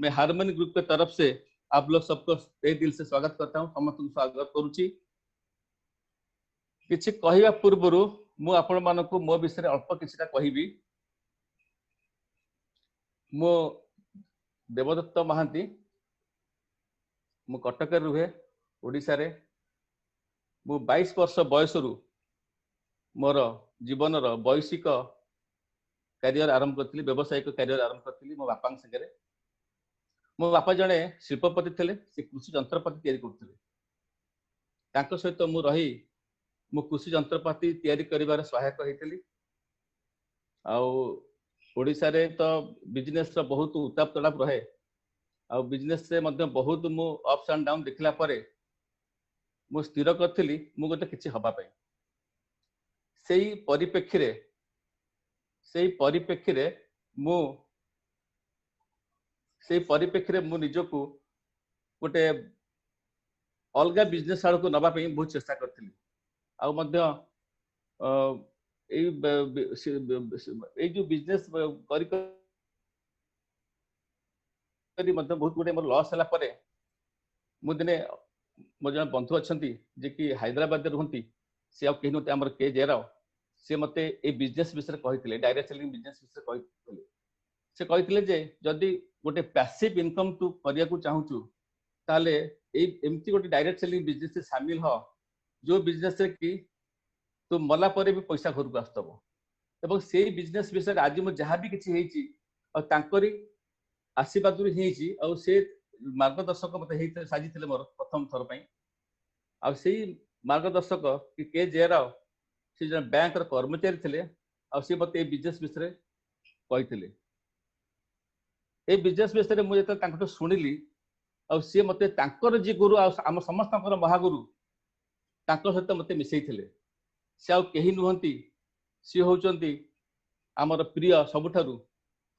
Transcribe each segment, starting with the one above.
मैं harmony group के तरफ से आप लोग सबको तहे दिल से स्वागत करता हूँ, समस्त स्वागत करुच्ची। किछि कहवा पूर्व मु आपण मानकु मो विषय अल्प किछिटा कहबी। मो देवदत्त महांती, मु कटक रुहे ओडिशा रे। मु 22 वर्ष बयस मोर जीवन वैश्विक कैरियर आरंभ करी, व्यवसायिक कैरियर आरंभ करी मो बापा संगे। मो बापा जड़े शिल्पपति थे, से कृषि जंत्रपाति तैयारी करते। सहित मु रही मु कृषि जंत्रपाति तैयारी करिवार सहायक होइतली। ओडिशा रे तो बिजनेस रो बहुत उताप चढ़ाव रहे। बिजनेस से मध्य बहुत मु अप्स एंड डाउन देखला परे मु स्थिर करथिली मु गोटे किछि हबा पई। सेही परिप्रेक्षी मु निजको गोटे अलग बिजनेस आड़ को नबा पई बहुत चेष्टा करथिली। जो बिजनेस बहुत गुटे मोर लॉस होला परे मु दिने मोर जन बंधु अच्छी जे कि हैदराबाद रुहंती, से आ कहीं नते हमर के जेराव, से मते ए बिजनेस विषय कहितले, डायरेक्ट सेलिंग बिजनेस विषय कहितले। से कहितले जे जदी गोटे पैसिव इनकम तू करिया को चाहूचु ताले एमती गोटे डायरेक्ट सेलिंग बिजनेस से शामिल हो, जो बिजनेस रे कि तू मला परे भी पैसा घर को आस्तबो। एवं से बिजनेस विषय आज मु जहाँ भी किछि हेची और तांकरी आशीर्वाद हेची और से मार्गदर्शक मते हेते साजिथिले मोर प्रथम थर पई। आ से मार्गदर्शक के जेराव से जन बैंक र कर्मचारी थिले आ से मते बिजनेस विषय कहिथिले। ए बिजनेस विषय मु जते तांकटो सुनिली आ से मते तांकर जी गुरु आ हम समस्तकर महागुरु तांकर सहित मते मिसैथिले। से आ केही नुहंती, सी होचंती हमर प्रिय सबुठारु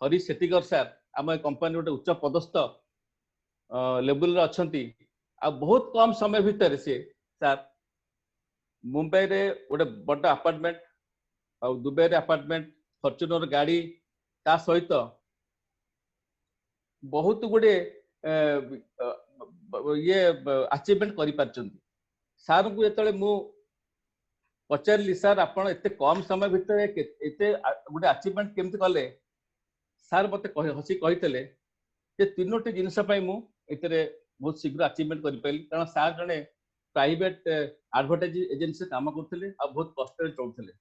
हरि सेटिगर सर। आम कंपनी गोटे उच्च पदस्थ लेवल अच्छी। आ बहुत कम समय भितर से सर मुंबई रे गोटे बड़ अपार्टमेंट और दुबई रे अपार्टमेंट, फॉर्च्यूनर गाड़ी, ता सहित बहुत गुड़े ये अचीवमेंट करि पारचंती। सर को जेतले मु पचारली सर आपण एते कम समय भितर एते गोटे अचीवमेंट केमती कले, सर मते हसी कहितले जे तीनोटी जिनस पई मु एतरे बहुत शीघ्र अचीवमेंट करि पाइली। कारण सर जने प्राइवेट एडवर्टाइज एजेंसी काम करथिले आ बहुत कष्ट रे चलथिले।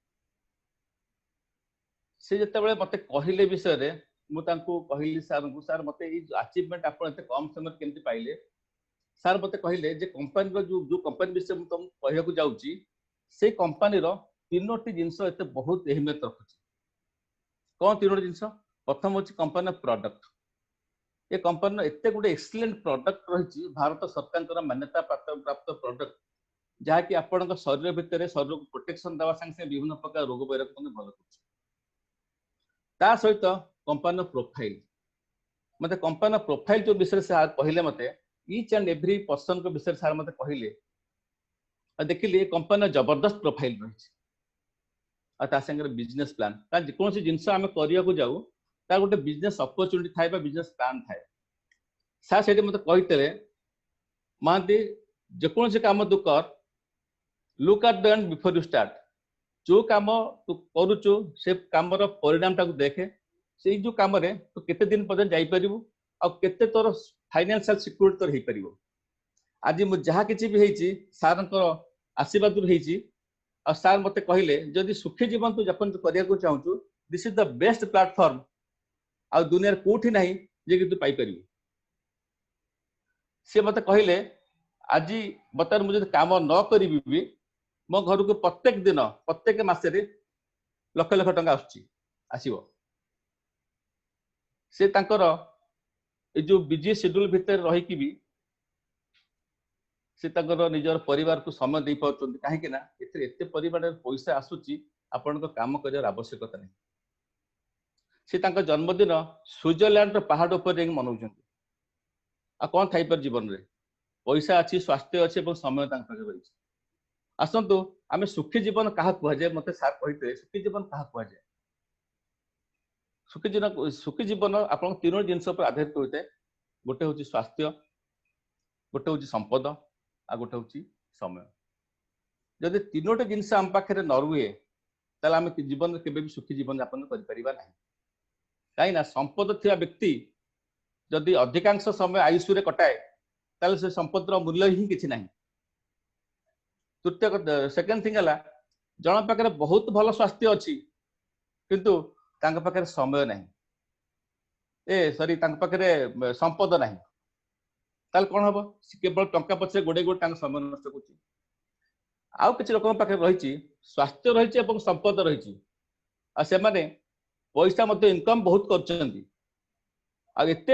से जेतेबेले मते कहिले विषय रे मु तांको कहिली सर को, सर मते ई अचीवमेंट आपण एते कम समय केमती पाइले। सर मते कहिले जे कंपनी रो जो कंपनी विषय मु तुम कहिया को जाउची, से कंपनी रो तीनोटी जिनस एते बहुत अहमियत रखुची। कौन तीनोटी जिनस? प्रथम होची कंपनी प्रोडक्ट। ये कंपनी एते गुटे एक्सीलेंट प्रोडक्ट रही, भारत सरकार मान्यता प्राप्त प्रोडक्ट, जहाँकि आपण शरीर भितर शरीर को प्रोटेक्शन देवा संगे विभिन्न प्रकार रोग वैराग भल कर सहित कंपनी प्रोफाइल। मत कंपनी प्रोफाइल जो विषय से कहले मते ईच एंड एवरी पर्सन को विषय सर मते कहले देखिए कंपनी जबरदस्त प्रोफाइल रही। संगे बिजनेस प्लान कौन जिनस आम करने को जाऊ तार गोटे बिजनेस अपॉर्चुनिटी थाए, बिजनेस प्लान थाए। सर से मत कही महांती जेकोसी काम तू कर, look at the end before you start. जो काम तू करुचु से काम परिणाम टाक देखे, से जो काम रे तू केते दिन पर्यंत जाई परिबु आ केते तोर फाइनेंशियल सिक्योरिटी तोर हेई परिबो। आज मु जहाँ किछि भी हेची सर आशीर्वाद हेची। और सर मते कहले जदि सुखी जीवन तू यापन करिया को चाहूचु, this is the best platform आ दुनिया कोठी नहीं जे कि तू पाई परिबु। से मते कहले आज बतर मुझे काम न करी भी मो घर को प्रत्येक दिन प्रत्येक मासे लक्ष लक्ष टंका आसीबो। से तांकर ए जो बिजी शेड्यूल भितर रही कि भी से तांकर निजर परिवार को समय दे पाउछन। काहे ना एते परिवार पैसा आसुची आपण काम कर आवश्यकता नहीं। से तांकर जन्मदिन स्विट्जरलैंड पहाड़ ऊपर मनाउछन। आ कौन थाई पर जीवन रे पैसा अच्छी, स्वास्थ्य अच्छी और समय रही। आसतु आम सुखी जीवन क्या कहुए, मत सार कहते सुखी जीवन क्या कहुए। सुखी जीवन आप तीनों जिनस पर आधारित होता है। गोटे हूँ स्वास्थ्य, गोटे हूँ संपद, आ गोटे हूँ समय। जदि तीनोटी जिनस आम पाखे न रुहे ताले आम जीवन केबे सुखी जीवन यापन करें ना। कहीं संपद थिया व्यक्ति जदि अधिकांश समय आयुष्य कटाए ताले से संपत्तिर मूल्य ही किसी ना। तृतीय सेकेंड थिंग है जन पाखे बहुत भल स्वास्थ्य अच्छी किंतु तांका पाखे समय नहीं, ए सॉरी पाखे संपद नहीं, ताल कौन हम केवल टंका पछे गोटे गोटे समय नष्ट कर। आउ किसी लोक पाखे रही स्वास्थ्य रही संपद रही पैसा इनकम बहुत करते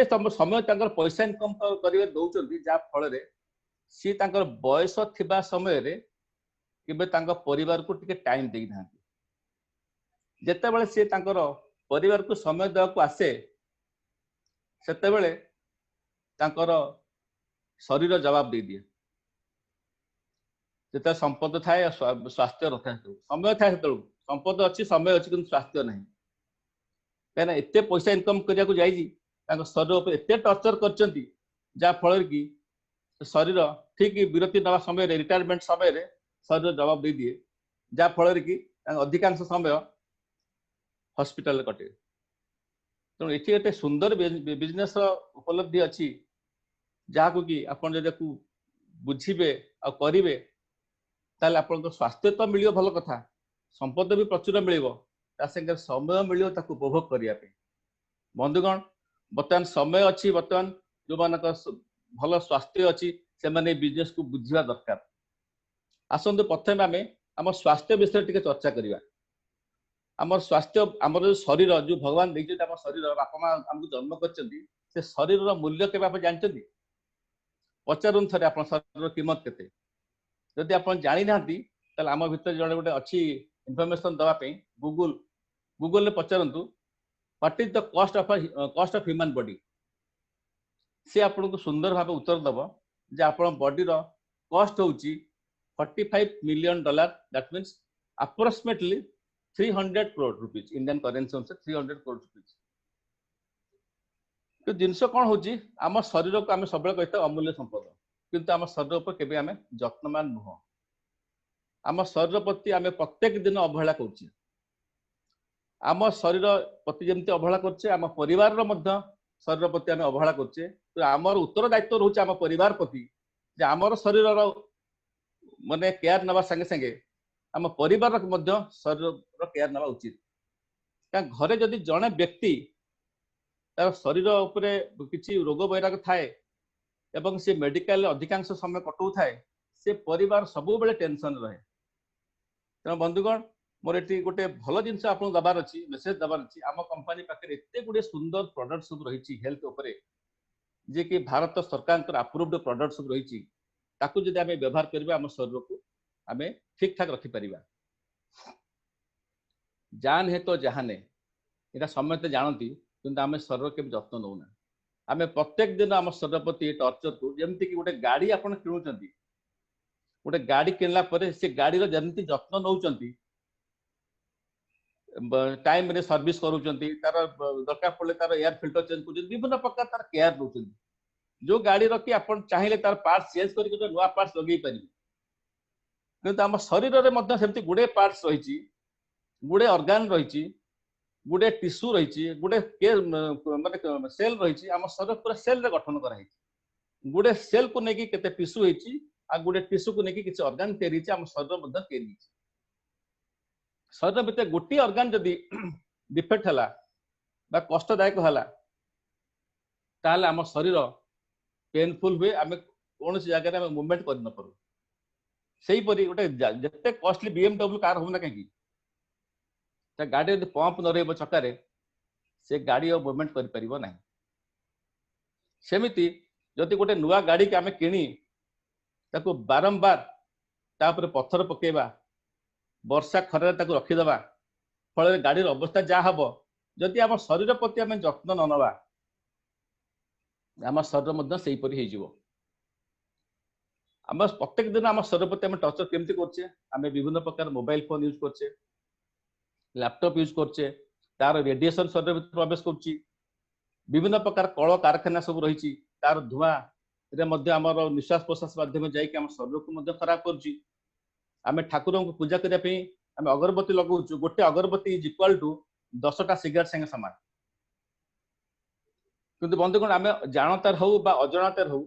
समय पैसा इनकम करेंगे दौरान जहाँ फल सी बयस थिबा समय केबे परिवार को टिके टाइम दे ना। जिते सी परिवार को समय देवाक आसे से शरीर जवाब दे दिए। जिते संपद थाए स्वास्थ्य रथा समय थाए संपद अच्छी समय अच्छी कि स्वास्थ्य नहीं। कहीं एत पैसा इनकम करने को जाइए शरीर उपर एत टर्चर कर फल कि शरीर ठीक विरति नवा समय रिटायरमेंट समय शरीर जवाब दे दिए जहाँ फल कि अधिकांश समय हॉस्पिटल कटे। तेणु ये गोटे सुंदर बिजनेस उपलब्धि अच्छी जहाँ को कि आप बुझे आ करेंगे ताले आपन स्वास्थ्य तो मिलियो भल कथा, संपद भी प्रचुर मिलियो संगे समय मिलियो उपभोग करने। बंधुगण बर्तमान समय अच्छी, बर्तमान जो मानक भल स्वास्थ्य अच्छी से माने बिजनेस को बुझा दरकार। आसतु प्रथम आम आम स्वास्थ्य विषय टिके चर्चा करवा। आम स्वास्थ्य आम शरीर जो भगवान देखते आम शरीर बापा माँ आमको जन्म कर शरीर मूल्य के आप जानते पचारूँ थे आप शरीर कीमत के जदि आप जानी ना आम भर जो गोटे अच्छी इनफर्मेशन दवाई गूगल रे पचारतु what is the cost of human body सी आपको सुंदर भाव उत्तर दब जे आप बॉडी कॉस्ट हूँ $45 million that means approximately 300 crore rupees Indian currency अनुसार 300 करोड़ रुपीज। तो जिनस कौन हो आम शरीर को आम सब कहते अमूल्य संपद किंतु आम शरीर पर केबे आम जत्नवान नुह। आम शरीर प्रति आम प्रत्येक दिन अवहेला कर आम शरीर प्रति जमी अवहेला करछे आम परिवार शरीर प्रति आम अवहेला करछे। तो आमर उत्तरदायित्व रोचे आम परिवार प्रति जे आमर शरीर माने केयर नवा संगे संगे आम परिवार शरीर केयर नवा उचित। क्या घरे जदि जड़े व्यक्ति तार शरीर उपरे किसी रोग वैराग थाए एवं से मेडिकल अधिकांश समय कटौ थाए से परिवार सब बेले टेंशन रहे। तेना बंधुगण मोर ये गोटे भल जिन आपको दबार अच्छी मेसेज दबार अच्छी आम कंपनी पाखे एत गुड़े सुंदर प्रोडक्ट सब रही हेल्थ उपरे जे कि भारत सरकार अप्रूव्ड प्रोडक्ट सब रही ताकू जदि आम व्यवहार करबा आम शरीर को आम ठीक ठाक रखिपर। जान है तो जहाने यहाँ समस्ते जानती किंतु आम शरीर के जत्न नौना। आम प्रत्येक दिन आम शरीर प्रति टर्चर को जमती कि गोटे गाड़ी आप किणुंट गोटे गाड़ी किनला से गाड़ी जमी जत्न नौ टाइम रे सर्विस करूँ तार दरकार पड़े तार एयर फिल्टर चेंज कर विभिन्न प्रकार तार केयर नौ जो गाड़ी रखी आप चाहिए तार पार्ट्स चेंज कर नुआ पार्ट्स लगे पारे किंतु आम शरीर में सेमती गुड़े पार्ट्स रही गुड़े अर्गान रही गुड़े टिश्यू रही गुड़े माने सेल रही आम शरीर पूरा सेल रे गठन कराई गुड़े सेल को लेकिन केते टिश्यू होती आ गुड़े टिश्यू को लेकिन किसी अर्गान तैयारी आम शरीर तैयारी शरीर भितर गोटे अर्गान जदि डिफेक्ट है कष्टदायक है ताल आम शरीर पेनफुल हुए आम कौन जगह मुवमेंट कर न पारू। से गोटे जिते कॉस्टली BMW कार हो ना कहीं गाड़ी यदि पंप न रही चक्कर से गाड़ी मुवमेंट कर सेमती जदि गोटे नुआ गाड़ी के आम किणी ताको बारंबार तापर पत्थर पकेबा वर्षा खरा रखीदबा फल गाड़ी अवस्था जहाँ हम जदि आम शरीर प्रति आम जत्न न नवा आम शरीर से आम प्रत्येक दिन आम शरीर प्रति आम टर्चर केमती करछे आम विभिन्न प्रकार मोबाइल फोन यूज करछे लैपटॉप यूज करछे तार रेडिएशन शरीर भीतर प्रवेश करुच्ची विभिन्न प्रकार कल कारखाना सब रही तार धुआं रे मध्य हमर निश्वास प्रश्वास माध्यम जाई कि हम शरीर को मध्य खराब करछि। आमे ठाकुर को पूजा करिया पे आमे अगरबत्ती लगाउछु, गोटे अगरबत्ती इज इक्वल टू 10टा सिगरेट संगे समान। किंतु बंधुगण आमे जानतार हौ बा अजाणतार हौ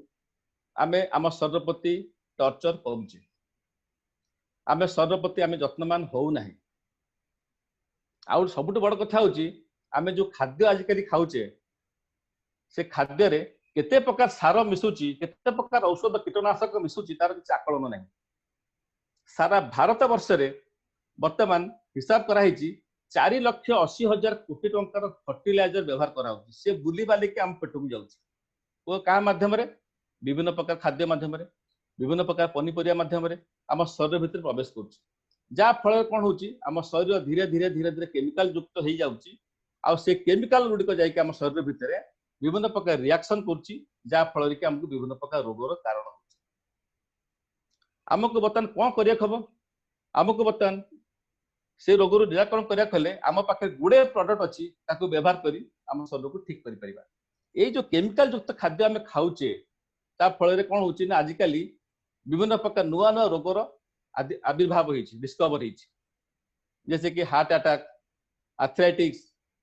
आमे आम शरीर प्रति टर्चर करूचे, आमे शरीर प्रति आमे जत्नमान हो नाही। आउ सबुठ बड़ कथा होची आमे जो खाद्य आजिकली खाऊचे से खाद्य रे केते प्रकार सार मिसुची, केते प्रकार औषध कीटनाशक मिसुची तार किछ आकलन नाही। सारा भारत वर्ष रे वर्तमान हिसाब करा हिची 4,80,000 कोटी टंकार फर्टिलाइजर व्यवहार करा होची। से बुली बाली के हम पेट को जाउची ओ का माध्यम रे विभिन्न प्रकार खाद्य माध्यम रे, विभिन्न प्रकार पनीपरिया माध्यम रे हम शरीर भीतर प्रवेश करछि। जा फल कोन होची हम शरीर धीरे धीरे धीरे धीरे केमिकल युक्त हो जाउची। आ से केमिकल गुडी को जाई के हम शरीर भीतर विभिन्न प्रकार रिएक्शन करछि, जा फल के हमको विभिन्न प्रकार रोगर कारण होची। हमको बतन कोन करिया खबो, हमको बतन से रोग निराकरण करिया खले आम पाखे गुडे प्रोडक्ट अछि ताको व्यवहार करी हम शरीर को ठीक करि परिबा। ए जो केमिकल युक्त खाद्य हम खाऊचे ता फल रे कोन होची ना आजिकली विभिन्न प्रकार नुआ नुआ रोगर आविर्भाव होइछि, डिस्कवर होइछि। जैसे कि हार्ट अटैक, आर्थराइटिस,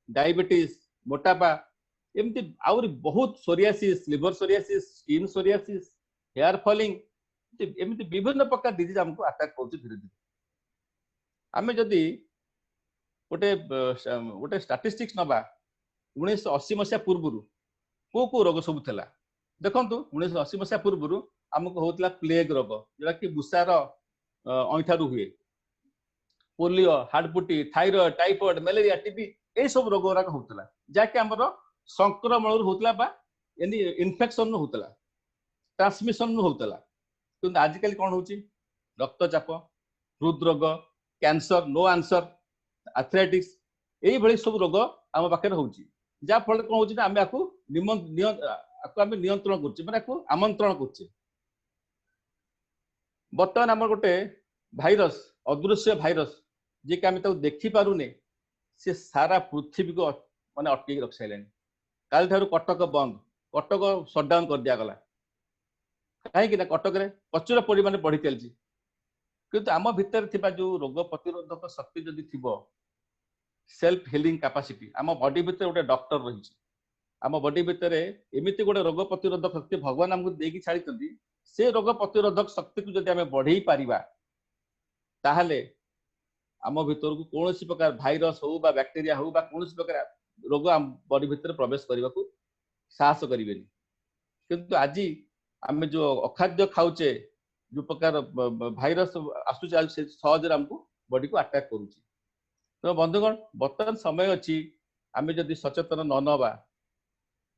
डायबिटीज, मोटापा, एमती आउरी बहुत psoriasis, liver psoriasis, skin psoriasis, hair falling, एमती विभिन्न प्रकार डिजीज हमको अटैक करछि धीरे धीरे। आमे जदि गोटे गोटे स्टैटिस्टिक्स नबा 1980 मसिया पूर्वरु को रोग सब थिला देखंतु। 1980 मसिया पूर्वरु हमको होतला प्लेग रोग जेटा कि बुसार अंठारु हुए, पोलियो, हार्टपुटी, थायराइड, टाइफॉइड, मलेरिया, टीबी ए सब रोग गुराक होतला जाके हमर संक्रमण होतला बा एनी इन्फेक्शन होतला, ट्रांसमिशन होतला। किंतु आजिकल कोन होची रक्तचाप, हृदरोग, कैंसर, नो आंसर, आर्थराइटिस एई भली सब रोग हम पाखे होची। जा फल कोन होची ना हम आकु नियंत्रण करछि, माने आकु आमंत्रण करछि। बर्तमान हमर गोटे भाइरस, अदृश्य भाइरस जे कि हम देखि पारुने, से सारा पृथ्वी को माने अटकी रख साइलेन। काल थारु कटक बंद, कटक शटडाउन कर दिया गला। काहे कि ना कटक रे प्रचुर परिमाण बढ़ी चलछि। किंतु आम भीतर थिबा जो रोग प्रतिरोधक शक्ति जदि थिबो, सेल्फ हीलिंग कैपेसिटी, आम बॉडी भीतर गोटे डॉक्टर रहिछि। आम बॉडी भीतर एमिति गोटे रोग प्रतिरोधक शक्ति भगवान हमको देकी छाड़िछन्ति। से रोग प्रतिरोधक शक्ति को जदि हमें बढ़ई पारिबा ताहले आम भीतर को कौन प्रकार भाइरस हो बा बैक्टेरिया हो बा कौन प्रकार रोग आम बॉडी भीतर प्रवेश करने को साहस करेनि। किंतु आज आम जो अखाद्य खाऊचे, जो प्रकार भाइरस आसुचे सहज हमको बॉडी को अटैक करुच्ची। तो बंधुगण बर्तमान समय अच्छी आम जदि सचेतन न नवा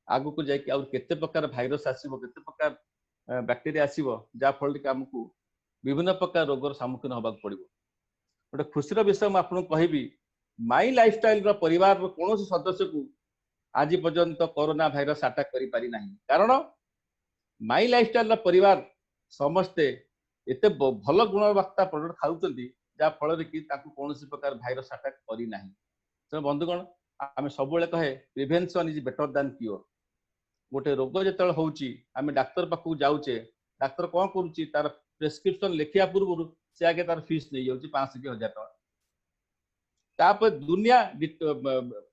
आगु को जाकि आउ केते प्रकार भाइरस आसीबो, केते प्रकार बैक्टेरिया आसीबो, जा फल कि हमको विभिन्न प्रकार रोगर सम्मुखीन होबाक पड़िबो। गोटे खुशीर विषय मैं आपको कहबी, माई लाइफस्टाइल रो परिवार रो कोनोसी सदस्य को आज पर्यंत कोरोना भाइरस अटैक करि पारि नाही। कारण माई लाइफस्टाइल रो परिवार समस्ते एते भल गुणवत्ता प्रोडक्ट खाउचंती जा फल कि ताकू कोनोसी प्रकार भाइरस अटैक करि नाही। तो बंधुगण आमे सबुले कहे prevention is better than cure. गोटे रोग जेतल होउची आमे डाक्टर पाखु जाउचे, डाक्टर कोन करूची तार प्रेस्क्रिप्शन लिखिया पूर्व से आगे तार फीस नहीं जाउची 500 की 1000 टका। तापर दुनिया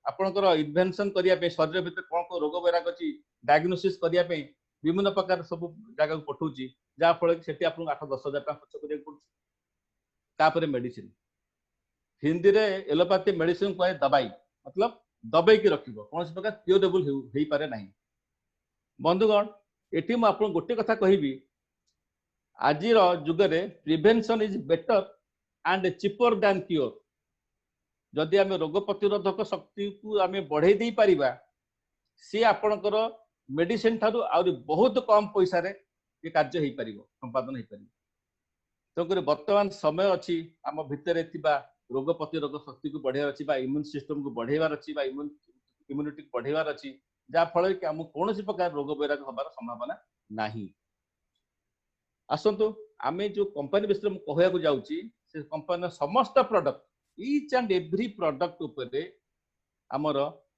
आपनकर इन्वेंशन करिया पे शरीर भीतर कोन को रोग वैराग अछि डायग्नोसिस करिया पे विभिन्न प्रकार सब जगह को पठौची, जा फल कि सेठी आपन 8-10 हजार टका खर्च करिया पड़ुची। तापर मेडिसिन, हिंदी रे एलोपैथी मेडिसिन को दवाई मतलब दबाई की रखिबो, कोन प्रकार क्योरेबल हेई पारे नाही। बंधुगण एटी मैं आपन गोटे कथा कहिबी, आजिर जुगरे prevention is better and cheaper than cure. जदि आम रोग प्रतिरोधक शक्ति को आम बढ़े दे पारिबा, सी आपणकर मेडिसिन ठारू आउरी बहुत कम पैसा रे ये कार्य हो पारिबो, संपादन हो पारिबो। तेणुकर वर्तमान समय अच्छी आम भितर थिबा रोग प्रतिरोधक शक्ति को बढ़ाइबार अच्छी, इम्यून सिस्टम को बढ़ाइबार अच्छी, इम्यूनिटी को बढ़ाइबार अच्छी, जहाँ फल कि आम कौन प्रकार रोग वैराग हबार संभावना नहीं। आसतु आम जो कंपनी विषय में कहया को जाउची, से कंपनी समस्त product each and every product उपरे आमर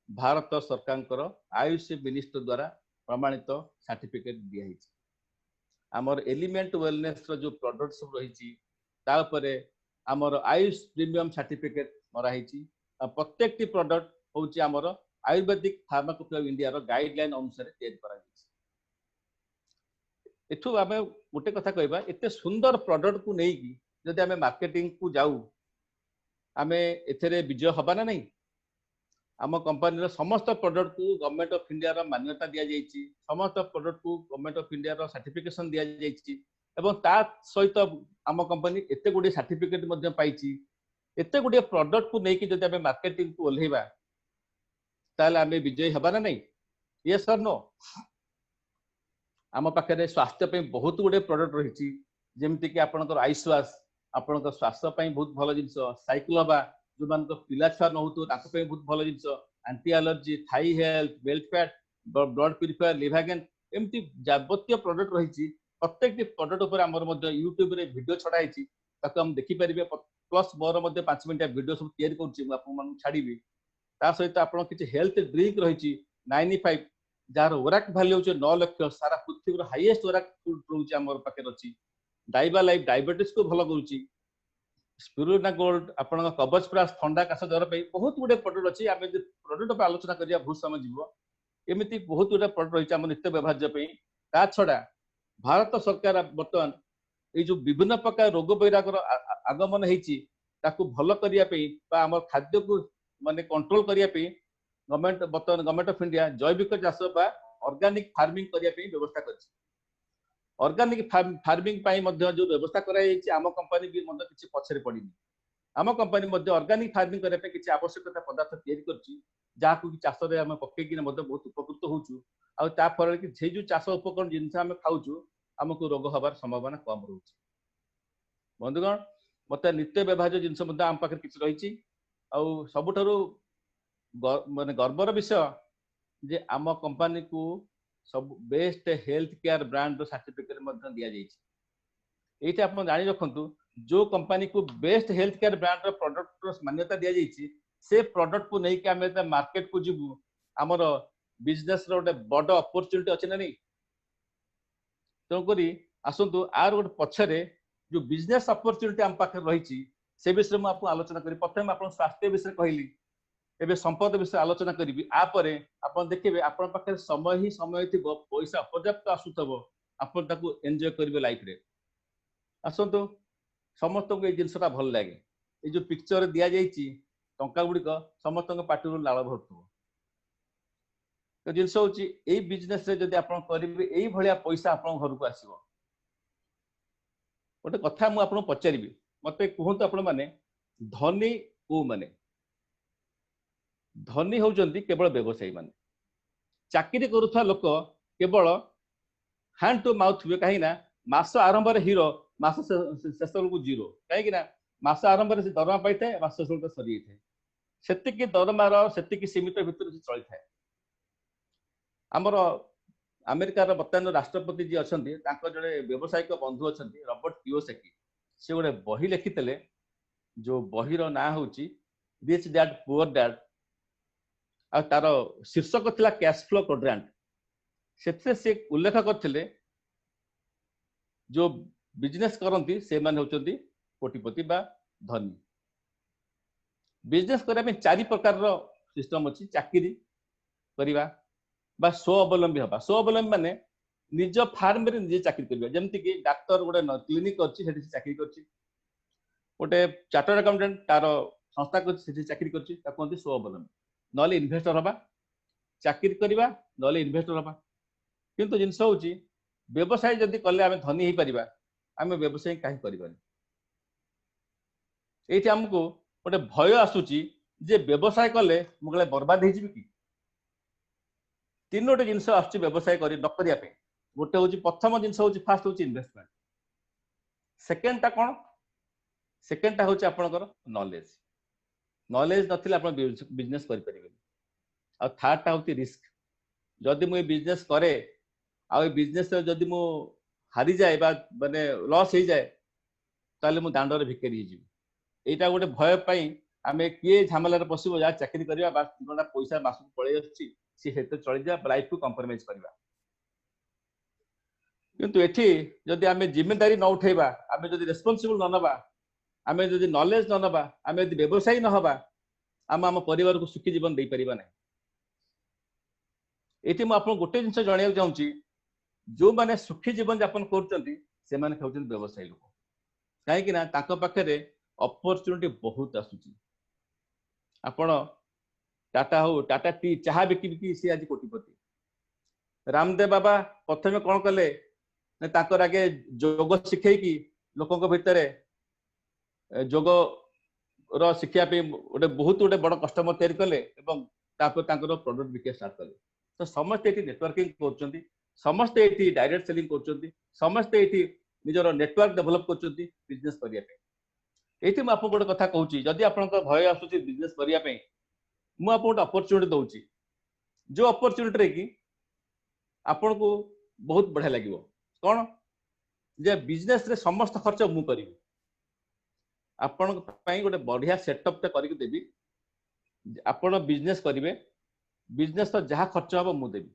भारत सरकार आयुष मिनिस्टर द्वारा प्रमाणित सर्टिफिकेट दिया हिची आमर एलिमेंट वेलनेस रो जो प्रोडक्ट सब रही आमर आयुष प्रीमियम सर्टिफिकेट मरा हिची प्रत्येक टी प्रोडक्ट होची आमर आयुर्वेदिक फार्माकोपी ऑफ इंडिया रो गाइडलाइन अनुसार तैयार करा एठू आमे गोटे कथा कहबा एते सुंदर प्रोडक्ट को नहीं की जदि आमे मार्केटिंग को जाऊ आमे एथरे विजय हबा ना नहीं आम कंपनी समस्त प्रोडक्ट को गवर्नमेंट ऑफ इंडिया रो मान्यता दिया जाइछि समस्त प्रोडक्ट को गवर्नमेंट ऑफ इंडिया रो सर्टिफिकेशन दिया जाइछि एवं ता सहित आम कंपनी एते गुडी सर्टिफिकेट मध्ये पाइछि एते गुडी प्रोडक्ट को नेकी जदि आमे मार्केटिंग को ओल्हेबा ताले आमे विजय हबा ना नहीं यस सर नो आम पाखे स्वास्थ्य पे बहुत गुडे प्रोडक्ट रही जमती कि आपंकर आइस वाश आपंकर स्वास्थ्य पे बहुत भल जिन साइक्लोबा जो मान पिला छुआ न हो बहुत भल जिन एंटी एलर्जी थाई health belt fat blood purifier लिभागेन एमती जावतीय प्रोडक्ट रही प्रत्येक प्रोडक्ट उपर आमर यूट्यूब रे वीडियो छड़ाई हम देखिपर प्लस मोर 5 मिनट वीडियो सब तैयारी कर छाड़ी सहित आप हेल्थ ड्रिंक रही 95 जार ओराक भैल्यू हूँ 9 लाख सारा पृथ्वी हाईएस्ट ओराक रोचे आम पाखे अच्छी डाइबा लाइफ डायबिटीज को भल करुच्ची स्पिरुलिना गोल्ड आप कवच प्लस ठंडा काश ज्वर बहुत गुडे प्रोडक्ट अच्छी आम प्रोडक्ट आलोचना करिया बहुत समय जीव एमती बहुत गुडे प्रोडक्ट रही आम नित्य व्यवहार्य ता छड़ा भारत सरकार बर्तमान ये जो विभिन्न प्रकार रोग वैरागर आगमन होती भल करने आम खाद्य को माने कंट्रोल करने गवर्नमेंट बर्तमान गवर्नमेंट ऑफ इंडिया जैविक चाष बा ऑर्गेनिक फार्मिंग करने व्यवस्था कर ऑर्गेनिक फार्मिंग जो व्यवस्था कराई आम कंपनी भी किसी पछरे पड़ी आम कंपनी ऑर्गेनिक फार्मिंग करने किसी आवश्यकता पदार्थ तैयारी कर चाष पकईकि बहुत उपकृत होता फल कि जो चाष उपकरण जिन आम खाऊ आमको रोग हबार संभावना कम रोचे बंधुगण मत नित्य व्यवहार्य जिन आम पाखे किसी रही सबुठारु माने गर्वर विषय जे आम कंपनी को सब best health care brand certificate दिया ये आप जानी रखु जो कंपनी को best health care brand product मान्यता दिया जाइए से प्रोडक्ट को लेकिन आम मार्केट को जीवु आमर बिजनेस रोटे बड़ अपॉर्चुनिटी अच्छे ना नहीं तेणुक आसतु आर गोटे पछरे जो बिजनेस अपॉर्चुनिटी आम पाखे रही से विषय में आपको आलोचना करी प्रथम आप स्वास्थ्य विषय कहली एबे संपद विषय आलोचना करी आपरे आपण देखिबे आपण पाखे समय ही समय थी पैसा पर्याप्त आसुथबो आपण ताकू एंजॉय करिवे लाइफ रे आसंतु समस्त को ये जिनसटा भल लागे ये जो पिक्चर दिया जाइछि टंका गुडी को समस्त को पाटी लाल भरथबो तो जिनस होची ए बिजनेस रे जदी आपण करिवे एई भलिया पैसा आपण घर को आसीबो गोटे कथा मु आपण पचारिबी मते कहंतु आपण माने धनी को माने धनी होउचंती केवल व्यवसायी माने चाकरी करूथा लोक केवल हैंड टू माउथ हुए कहीं ना मास आरंभ रे हीरो मास शेष को जीरो कहीं ना मास आरंभ रे दरमा पाई थाए मास शेष को सरी थाए सेतिकी दरमार सेतिकी सीमित भितर चली थाए आमर अमेरिकार वर्तमान राष्ट्रपति जी अच्छा जड़े व्यवसायिक बंधु अच्छा रॉबर्ट कियोसाकी से गोटे बही लिखिते जो बहीर ना हूँ रिच डैड पुअर डैड आ तार शीर्षक थिला कैश फ्लो क्वाड्रेंट से उल्लेख करथिले जो बिजनेस करती से माने होचंती कोटिपति बा धनी बिजनेस करने चारि प्रकार रो सिस्टम अच्छी चाकरी करिबा बा स्व अवलंबी हबा स्व अवलंबी माने निज फार्म रे निजे चाकरी करिबा जेमति कि डाक्टर गोटे क्लिनिक अछि सेठी चाकरी करछि गोटे चार्टर्ड अकाउंटेंट तार संस्था करछि सेठी चाकरी करछि ता कोनती स्व अवलंबी नले इन्वेस्टर हबा चाकरी करिबा नले इन्वेस्टर हबा किंतु जिनस होछि व्यवसाय जदि कले आमे धनी हे परिबा आमे व्यवसाय काहे करिबानी एठी हमको गोटे भय आसुची जे व्यवसाय कले मुगले बर्बाद हे जिवि कि तीनोटे जिनस आसुची व्यवसाय करी न करिया पे गोटे होछि प्रथम जिनस होछि फास्ट होछि इन्वेस्टमेंट सेकंड ता कोन सेकंड ता होछि आपनकर नॉलेज नॉलेज नथिले आपण बिजनेस करि परिबेनी आ थर्ड ता होछि रिस्क जदि मु बिजनेस करे आ बिजनेस जदि मु हारी जाए बा माने लॉस हो जाए ताले मु दांडर भिकारी ही जीव एटा गोटे भय पाई आमे किए झमेलार पसिबो जा चाकरी करबा बा गोटा पैसा मासु पळे अछि सी हेते चली जा लाइफ को कंप्रोमाइज करबा किंतु एठी जदि आमे जिम्मेदारी न उठेबा आमे जदि रेस्पोंसिबल न नबा आमे जदि नॉलेज न नबा आमे जदि व्यवसायी न हबा आम परिवार को सुखी जीवन दे परिबा नै। एठी म आपन गोटे जिंस जणिया चाहूची जो माने सुखी जीवन यापन करचंती से माने खाउचंती व्यवसायी लोक काहे कि ना ताको पाखरे अपॉर्चुनिटी बहुत आसुची। आपण टाटा हो टाटा टी चाहा बिकी बिकी से आज कोटिपति। रामदेव बाबा प्रथमे कौन कले ताकर आगे जोग शिखै कि लोकंक भितरे जोग रो शिक्षा पे गोटे बहुत गोटे बड़ कस्टमर तैयारी कले एवं तापर तांकर प्रोडक्ट बिके स्टार्ट कले। तो समस्त एटी नेटवर्किंग करचंती समस्त एटी डायरेक्ट सेलिंग करचंती समस्त एटी निजर नेटवर्क डेवलप करचंती बिजनेस करिया पे। एटी म आपन गोटे कथा कहूची जदि आपनक भय आसुची बिजनेस करिया पे मु आपन गोटे अपॉर्चुनिटी दउची जो अपॉर्चुनिटी रे कि आपन को बहुत बढ़िया लगिवो कौन जे बिजनेस रे समस्त खर्च मु करिवि आपन पई गोटे बढ़िया सेटअप ते करिक देबी आपन बिजनेस करिवे बिजनेस तो जहा खर्च हबो मु देबी।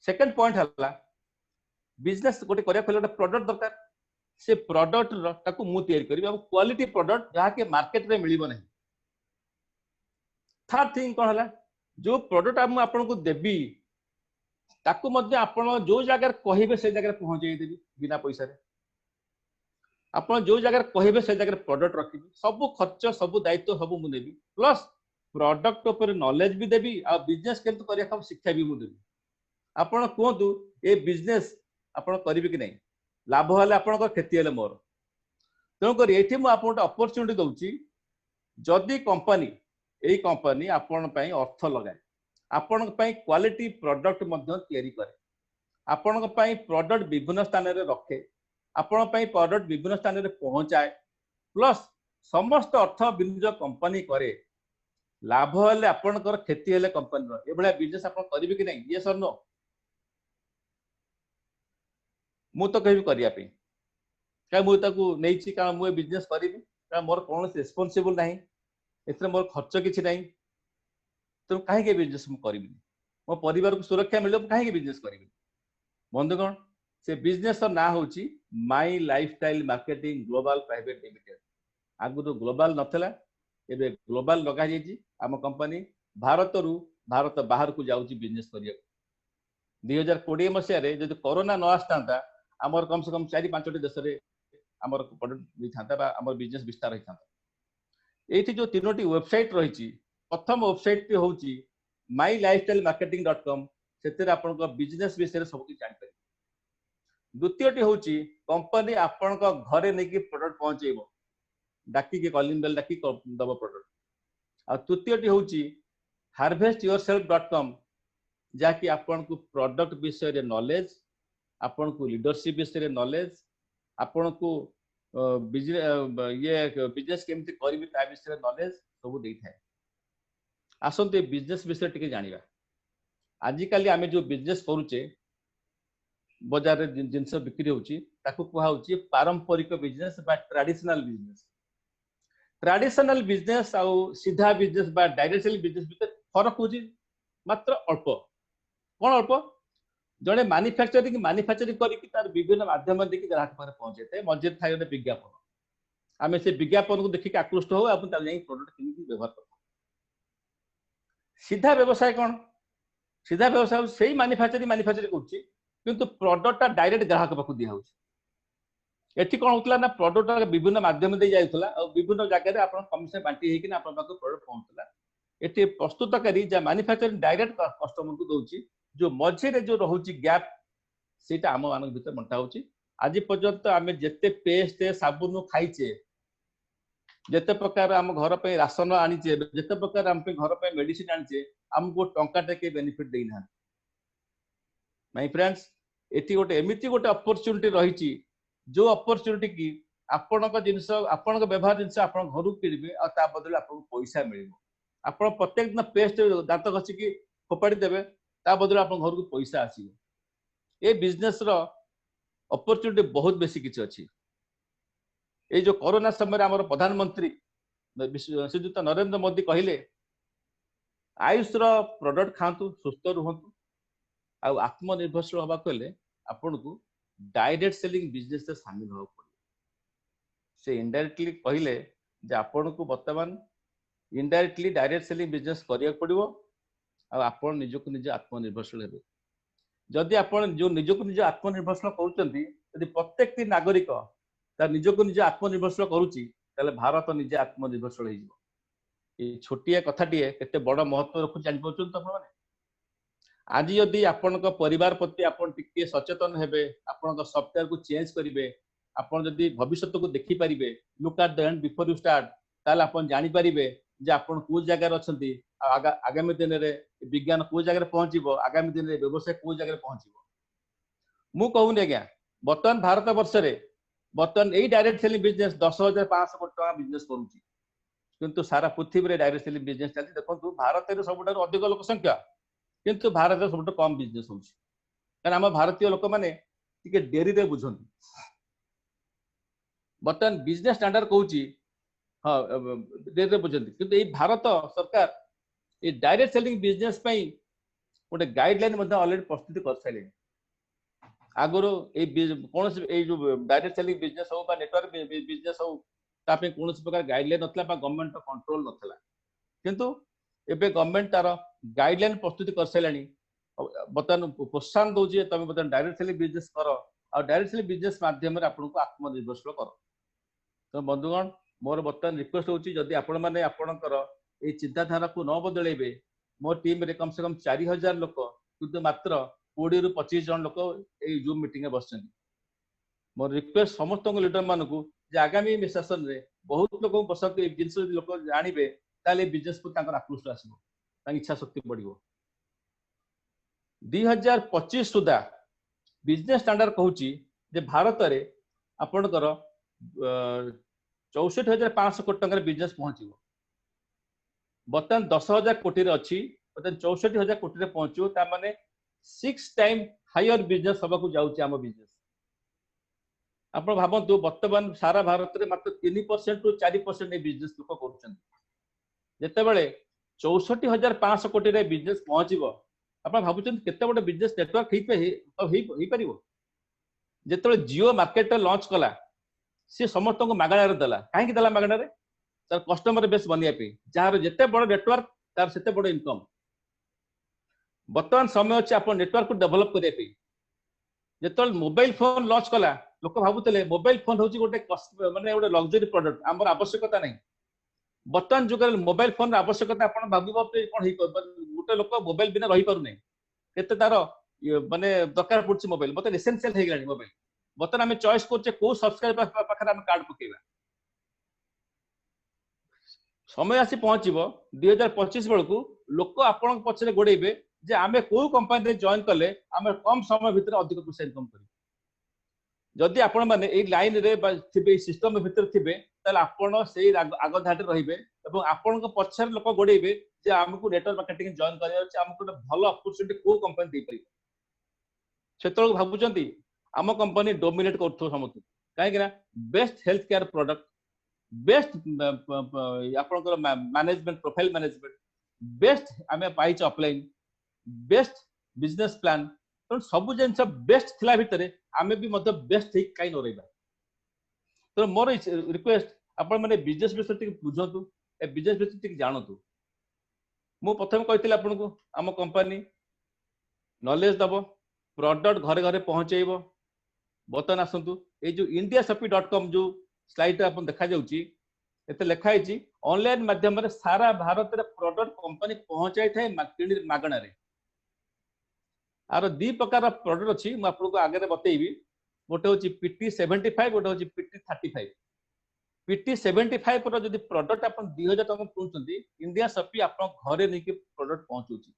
सेकंड पॉइंट हला बिजनेस गोटे करिया पहिले गोटे प्रोडक्ट दरकार से प्रोडक्ट रो ताकू मु तैयारी करिवि अब क्वालिटी प्रोडक्ट जहा के मार्केट रे मिलिबो नहीं। थर्ड थिंग कौन हला जो प्रोडक्ट मु आपन को देबी ताकू मध्य आपण जो जगह कहिबे से जगह पहुंचाई देबी बिना पैसा रे आपण जो जगह कहिबे से जगह प्रोडक्ट रखिबी सब खर्च सब दायित्व सब मु देबी प्लस प्रोडक्ट ऊपर नॉलेज भी देबी आ बिजनेस केंत करिया सब शिक्षा भी मु देबी। आपण कोंतु ए बिजनेस आपण करिबे कि नहीं लाभ हले आपण को क्षति हले मोर तेणु कर एठी मु आपण अपॉर्चुनिटी दउची जदि कंपनी आपण पई अर्थ लगाए आपण पई क्वालिटी प्रोडक्ट मध्य तैयारी करे आपण पई प्रोडक्ट विभिन्न स्थान रे रखे आपण पई प्रोडक्ट विभिन्न स्थान रे पहुंचाए प्लस समस्त अर्थ विनियोग कंपनी करे लाभ हले आपनकर क्षति हले कंपनी रो एबळा बिजनेस आपण करिवे कि नहीं ये सर नो मु तो कहबी करिया पे का मु ताकू नेइची का मु बिजनेस करिवि का मोर कोन रिस्पांसिबल नहीं एथरे मोर खर्च किछि नहीं तो काहे के बिजनेस मु करिवि मो परिवार को सुरक्षा मिलो काहे के बिजनेस करिवि। बंधुगण से बिजनेस ना होची my lifestyle marketing global private limited आगु तो ग्लोबल नथला एबे ग्लोबल लगा जेजी आम कंपनी भारत बाहर को जाउची बिजनेस करिया 2020 मसिया रे जदि कोरोना न आस्तांता हमर कम से कम 4-5 देश रे हमर प्रोडक्ट भी थांता बा हमर बिजनेस विस्तार होई थांता। एठी जो तीनोटी वेबसाइट रहिची प्रथम वेबसाइट टी होची mylifestylemarketing.com सेतिर आपन को बिजनेस विषय सब कि जानि पारि। द्वितीयटी होची कंपनी आपन को घरे नै कि प्रोडक्ट पहुंचेबो डाकी के कॉलिंग बेल डाकी दबो प्रोडक्ट आ तृतीयटी होची harvestyourself.com जाकि आपन को प्रोडक्ट विषय रे नॉलेज आपन को लीडरशिप विषय रे नॉलेज आपन को बिजनेस केमति करबी ता विषय रे नॉलेज सब देई थाए। आसंते बिजनेस विषय टिके जानिबा आजि काली आमे जो बिजनेस करूचे बाजार रे जिंस बिक्री होची ताकू कुहा होची पारंपरिक बिजनेस बा ट्रेडिशनल बिजनेस। ट्रेडिशनल बिजनेस आ सीधा बिजनेस बा डायरेक्ट सेलिंग बिजनेस भीतर फरक होची मात्र अल्प कोन अल्प जड़े मैन्युफैक्चरिंग करी तार विभिन्न माध्यम देखि ग्राहक पर पहुंचेते मस्जिद थाई विज्ञापन आमे से विज्ञापन को देखिक आकृष्ट हो अपन तार नहीं प्रोडक्ट किनि व्यवहार कर। सीधा व्यवसाय कौन सीधा व्यवसाय सेही मैन्युफैक्चरिंग करछि किंतु प्रोडक्ट डायरेक्ट ग्राहक पाखु दिया होछि। एठी कोन होतला ना प्रोडक्ट विभिन्न माध्यम दे जायतला और विभिन्न जगह रे अपन कमिशन बांटी हेकि ना अपन पाखु प्रोडक्ट पहुंचला। एठी प्रस्तुतकारी जा मैन्युफैक्चरिंग डायरेक्ट कस्टमर को दोछि जो मझे रे जो रहुछि गैप सेटा आम मान भीतर बंटा होछि। आज पर्यंत आमे जेते पेस्ट साबुन खाइचे जेते प्रकार आम घर पे राशन आनीचे जेते प्रकार आम पे घर पे मेडिसिन आनीचे हमको टंका टे बेनिफिट देई ना माय फ्रेंड्स एटी गोटे एमिति गोटे अपॉर्चुनिटी रहिछि जो अपॉर्चुनिटी की आपनक जिंस आपनक व्यवहार जिंस आपन घर किनिबे आ ता बदले आपन पैसा मिलिबो आपन प्रत्येक दिन पेस्ट दांत घसी की फोपाड़ी देबे ता बदले आपन घर को पैसा आसीबो। ए बिजनेस रो अपॉर्चुनिटी बहुत बेसी किछ अछि। ए जो कोरोना समय हमर प्रधानमंत्री श्रीयुक्त नरेंद्र मोदी कहले आयुष रो प्रोडक्ट खांतु सुस्थ रहंतु आ आत्मनिर्भरशील हबा कहले आपन को डायरेक्ट सेलिंग बिजनेस से शामिल हो पड़े से इनडायरेक्टली कहले जे आपन को वर्तमान इनडायरेक्टली डायरेक्ट सेलिंग बिजनेस करिया पड़िवो आ आपन निजको निज आत्मनिर्भरशील हेबे जदि आपन जो निजको निज आत्मनिर्भरशील करूचंती यदि प्रत्येक नागरिक तार निजको निज आत्मनिर्भरशील करूची ताले भारत निजे आत्मनिर्भरशील हेजिवो ए छोटिया कथाटिए केते बड़ महत्व रखु जानि पछुन त आपन आज यदि आपण परिवार प्रति आपण टिके सचेतन हेबे आपण सॉफ्टवेयर को चेंज करिवे आपण जदि भविष्य को देखि परिबे look at the end before you start ताल आपण जानि परिबे जे आपण को जगह अछंती आगामी दिन रे विज्ञान को जगह पहुंचीबो आगामी दिन रे व्यवसाय को जगह पहुंचीबो मु कहूनी आज्ञा वर्तमान भारत वर्ष रे वर्तमान एई डायरेक्ट सेलिंग बिजनेस 10,500 कोटी टका बिजनेस करूची किंतु सारा पृथ्वी रे डायरेक्ट सेलिंग बिजनेस चलती देखंतु भारत रे सबुठार अधिक लोक संख्या किंतु भारत रे सबुठ कम बिजनेस होउची कारण हम भारतीय लोक माने टिके डेरी रे बुझंती वर्तमान बिजनेस स्टैंडर्ड कहूची हाँ डेरी रे बुझंती किंतु ए भारत सरकार ए डायरेक्ट सेलिंग बिजनेस पई गोटे गाइडलाइन मध्ये ऑलरेडी प्रस्तुत कर साइले आगरो ए कोन ए जो डायरेक्ट सेलिंग बिजनेस हो बा नेटवर्क बिजनेस हो ता पे कोन प्रकार गाइडलाइन नथला बा गवर्नमेंट कंट्रोल नथला किंतु एबे गवर्नमेंट तार गाइडलाइन प्रस्तुत कर साइलानी बतन प्रोत्साहन दउजी तमे बतन डायरेक्ट सेलिंग बिजनेस करो और डायरेक्ट सेलिंग बिजनेस माध्यम रे आपन को आत्मनिर्भरशील करो तो बंधुगण मोर बतन रिक्वेस्ट होची जदी आपण माने आपणकर ए चिंताधारा को न बदलेबे मो टीम रे कम से कम 4000 लोक किंतु मात्र 20 रु 25 जन लोक ए जूम मीटिंग में बसछन मोर रिक्वेस्ट समस्त लीडर मानकू जे आगामी सेशन रे बहुत लोक बसक ए जिंस लोक जानिबे ताले बिजनेस को तांकर आकृष्ट आसीबो तांकी इच्छा शक्ति बढ़िबो 2025 सुधा बिजनेस स्टैंडर्ड कहूची जे भारत रे आपणकर 64,500 कोटी टंका बिजनेस पहुंचीबो बर्तमान 10,000 कोटी रे अछि बर्तमान 64,000 कोटी रे पहुंचो ता माने 6 टाइम हायर बिजनेस सबा को जाउची हम बिजनेस आपण भाबंतु वर्तमान सारा भारत रे मात्र 3% टू 4% ए बिजनेस लोक करूछन जेते बेले 64,500 कोटी रे बिजनेस पहुंचीबो आपण भाबुछन केते बड बिजनेस नेटवर्क ही परिबो जेते बेले जियो मार्केट लॉन्च कला से समस्त को मागणा रे दला काहे कि दला मागणा रे तार कस्टमर बेस बनिया पे जार जेते बड़ नेटवर्क तार सेते बड़ इनकम वर्तमान समय अछि अपन नेटवर्क को डेवलप करिया पे जेतल मोबाइल फोन लॉन्च कला लोक भाबुतले मोबाइल फोन होची गोटे माने गोटे लग्जरी प्रोडक्ट हमर आवश्यकता नहीं वर्तमान जुग मोबाइल फोन आवश्यकता अपन भाबिबो कोन ही गोटे लोक मोबाइल बिना रही पारु नै केते तार माने दरकार पड़छि मोबाइल मतलब एसेंशियल हे गेलानी मोबाइल वर्तमान आम चॉइस करछे को सब्सक्राइब पाखरे आम कार्ड पकेबा समय आसी पहुंचबो 2025 बेलू लोक आपण पछरे गोड़ेबे जे आमे को कंपनी रे जॉइन कले आमे कम समय भीतर अधिक पैसा इनकम करी जदि आपण माने ए लाइन रे थिबे सिस्टम भीतर थिबे ताले आपण सेही आग धाटे रहिबे एवं आपण को पछरे लोक गोड़ेबे जे हमकु नेटवर्क मार्केटिंग जॉइन करिया अछि हमकु भलो अपॉर्चुनिटी को कंपनी दे परि सेतळ भाबुचंती आम कंपनी डोमिनेट करथो समत काहे कि ना best health care product best आपनकर मैनेजमेंट प्रोफाइल मैनेजमेंट बेस्ट आमे पाइच अपलाइन बेस्ट बिजनेस प्लान तो सब जिनस बेस्ट थिला भितरे आमे भी मत बेस्ट ठीक काई न रहबा तो मोर रिक्वेस्ट आपण माने बिजनेस विषय टिक बुझंतु ए बिजनेस विषय टिक जानतु मु प्रथम कहितले आपण को आम कंपनी नॉलेज दबो प्रोडक्ट घरे घरे पहुंचेइबो बतन आसंतु ए जो indiashopee.com जो स्लाइड अपन देखा जाउची एते लिखा हिची ऑनलाइन माध्यम रे सारा भारत रे प्रोडक्ट कंपनी पहुंचाई थाए मार्केट मागणा रे आरो दी प्रकार प्रोडक्ट अछि म आपन को आगे रे बतेइबी गोटे होची PT75 गोटे होची PT35 PT75 पर जदी प्रोडक्ट अपन 2000 टका पहुंचंती indiashopee अपन घरे नै के प्रोडक्ट पहुंचुची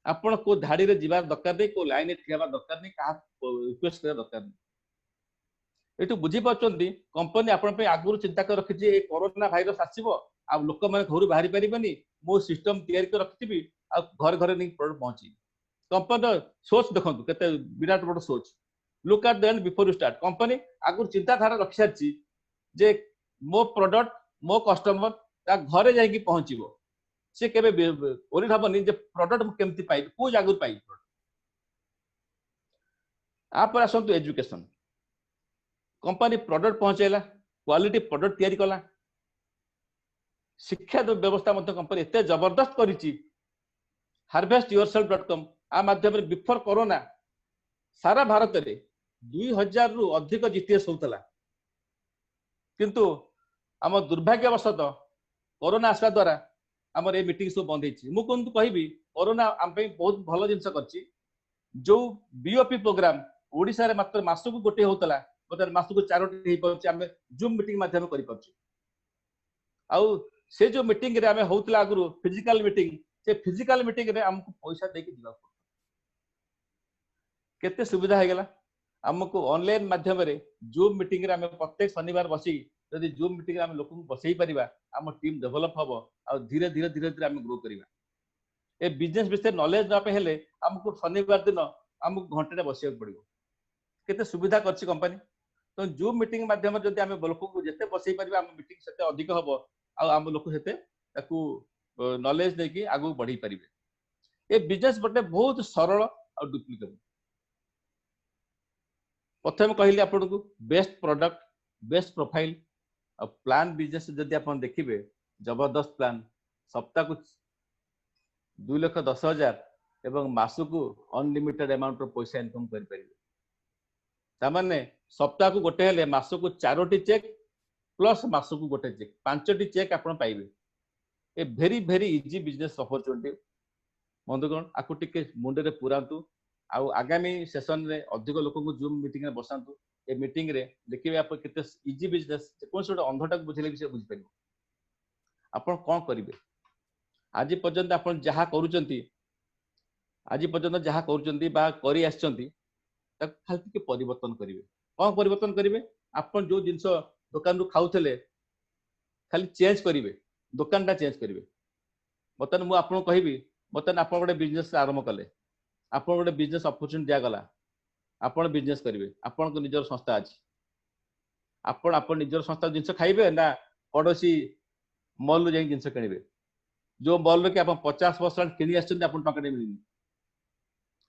आपण को धाड़ी रे जीवार दरकार नै को लाइन रे ठियाबा दरकार नै का रिक्वेस्ट करे दरकार नै एटू बुझी पाचंती कंपनी आपण पे आगुर चिंता कर रखिछि ए कोरोना वायरस आसीबो आ लोक माने घर बाहरी परिबनी मो सिस्टम तैयार कर रखिथिबी आ घर घर नै प्रोडक्ट पहुंची कंपनी सोच देखंतु केते विराट बड़ सोच look at the end before you start company आगुर चिंता धारा रखिछि जे मो प्रोडक्ट मो कस्टमर ता घरे जाई कि पहुंचीबो से केबे ओरी हबनी जे प्रोडक्ट केमति पाई को जागुर पाई आप आसतु एजुकेशन कंपनी प्रोडक्ट पहुंचेला क्वालिटी प्रोडक्ट तैयारी कला शिक्षा व्यवस्था कंपनी एत जबरदस्त करी harvestyourself.com आ माध्यम बिफोर कोरोना सारा भारत में 2000 रु अधिक जीटीएस होता किंतु आम दुर्भाग्यवशत कोरोना आसवा द्वारा आमर ये मीटिंग सब बंद होती कहि कोरोना आम बहुत भल जिनस कर जो बीओपी प्रोग्राम ओडिशा रे मात्र मासकु गोटे होतला बर्तमान मासकु 4टी हे पाउछि आमे जूम मीटिंग माध्यम करि पाउछि आउ से जो मीटिंग रे आमे होतला आगु फिजिकल मीटिंग से फिजिकल मीटिंग रे हमको पैसा दे के दिबा केते सुविधा हे गेला हमको ऑनलाइन माध्यम रे जूम मीटिंग रे आमे प्रत्येक शनिवार बसी यदि जूम मीटिंग रे आमे लोक को बसई परिबा हम टीम डेवलप हबो आ धीरे धीरे धीरे धीरे आमे ग्रो करिबा ए बिजनेस विषय नॉलेज ना पे हेले हमको शनिवार दिन हमको घंटे बसिया पड़ो केते सुविधा करछि कंपनी तो जूम मीटिंग माध्यम जदि आमे लोक को जेते बसई परिबा हम मीटिंग सेते अधिक हबो आ हम लोक सेते ताकू नॉलेज दे कि आगु बढ़ी परिबे ए बिजनेस बटे बहुत सरल और डुप्लीकेबल प्रथम कहली आपन को बेस्ट प्रोडक्ट बेस्ट प्रोफाइल और प्लान बिजनेस जदि आपन देखिबे जबरदस्त प्लान सप्ताह को 2,10,000 एवं मासकु अनलिमिटेड अमाउंट पैसा इनकम कर परिबे तामाने सप्ताह को गोटे हेले मासकु 4टी चेक प्लस मासकु गोटे चेक 5टी चेक आपन पाइबे ए भेरी भेरी इजी बिजनेस अपॉर्चुनिटी बंधुगण आकु टिके मुंडे रे पुरांतु आउ आगामी सेशन रे अधिक लोक को जूम मीटिंग रे बसांतु ए मीटिंग रे देखिबे आप केते इजी बिजनेस कोन सोटा अंधटा बुझिले भी से बुझ परिबो आपन कोन करिवे आज पर्यंत आपन जहा करूचंती आज पर्यंत जहा करूचंती बा करी आछंती तक खाली के परिवर्तन करिवे कोन परिवर्तन करिवे आपन जो जिंस दुकान रु खाउथले खाली चेंज करिवे दुकान टा चेंज करिवे बतन मु आपन कहिबी बतन आपन गोटे बिजनेस आरंभ कले आपन गोटे बिजनेस अपॉर्चुनिटी दिया गला आपन बिजनेस करिवे आपन को निजर संस्था अछि आपन आपन निजर संस्था जिंस खाइबे ना पड़ोसी मॉल जाई जिंस किनिबे जो मॉल के आप 50% किनी आछन आपन टंका मिलनी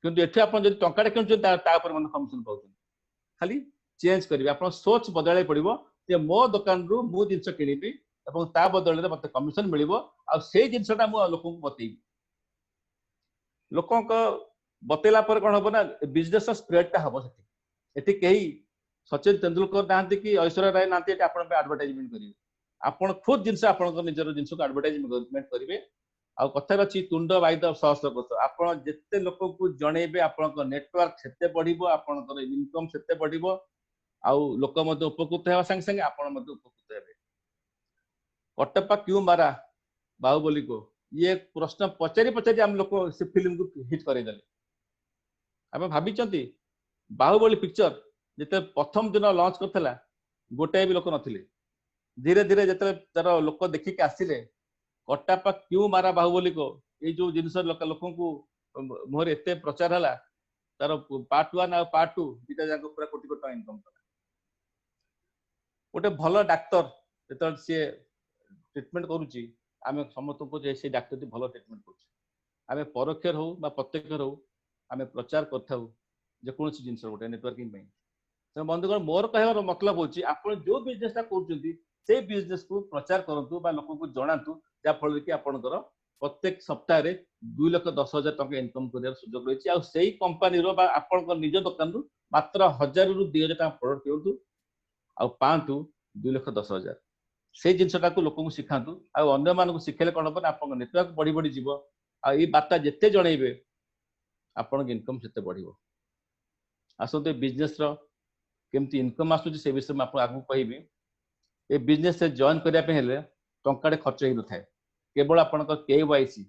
किंतु एठी आपन जदि टंका किनुछन ता पर मन कमिशन पाउछन खाली चेंज करिवे आपन सोच बदलाय पड़िबो जे मो दुकान रु मु जिंस किनिबी एवं ता बदल रे मते कमिशन मिलिबो आ सेही जिंसटा मु लोक को बतेइबी लोकों को बतेला पर कोन हबो ना बिजनेस स्प्रेड ता हबो सेठी एठी केही सचिन तेंदुलकर नांती कि ऐश्वर्या राय नांती एठी आपन पे एडवर्टाइजमेंट करिवे आपन खुद जिंस आपन को निजर जिंस को एडवर्टाइजमेंट करिवे आ कथा रछि तुंड वाइद सहस्र कोश आपन जेते लोक को जणेबे आपन को नेटवर्क सेते बढ़िबो आपन को इनकम सेते बढ़िबो आ लोक मते उपकृत हेबा संग संग आपन मते उपकृत हेबे कटप्पा क्यों मारा बाहुबली को ये प्रश्न पचारि पचारि हम लोक से फिल्म को हिट करे देले हम भाबिचंती बाहुबली पिक्चर जेते प्रथम दिन लॉन्च करथला गोटे भी लोक नथिले धीरे धीरे जते तार लोक देखिक आसिले कटप्पा क्यों मारा बाहुबली को ये जो जिनस लोक को मोहर एते प्रचार हला तार पार्ट 1 और पार्ट 2 दिटा जाको पूरा कोटी कोटी इनकम कला गोटे भल डाक्टर जते से ट्रीटमेंट करूची आमे समस्त को जे से डाक्टर ती भल ट्रीटमेंट करूची आमे परोक्ष हो बा प्रत्यक्ष हो आमे प्रचार करथाउ जे कोनसी जिनस गोटे नेटवर्किंग में तो बंधुगण मोर कहबार मतलब होची आपण जो बिजनेस ता करूचंती से बिजनेस को प्रचार करंतु बा लोक को जणांतु जा फल कि आपनकर प्रत्येक सप्ताह रे 2,10,000 टका इनकम करियार सुयोग रहिछि आ सेही कंपनी रो बा आपनकर निज दुकान रु मात्र 1000 रु 2000 टका प्रोडक्ट कियंतु आ पांतु 2,10,000 से जिनसटा को लोक को सिखांतु आ अन्य मान को सिखेले कोन अपन आपन नेटवर्क बढ़ी बढ़ी जीवो आ ई बार्ता जेते जणैबे आपन इनकम सेते बढ़िबो आसते बिजनेस रो केमती इनकम आसुची से विषय में आपन आगु कहिबी ए बिजनेस से जॉइन करिया पे हेले टंकाडे खर्च ही न थाए केवल आपन को केवाईसी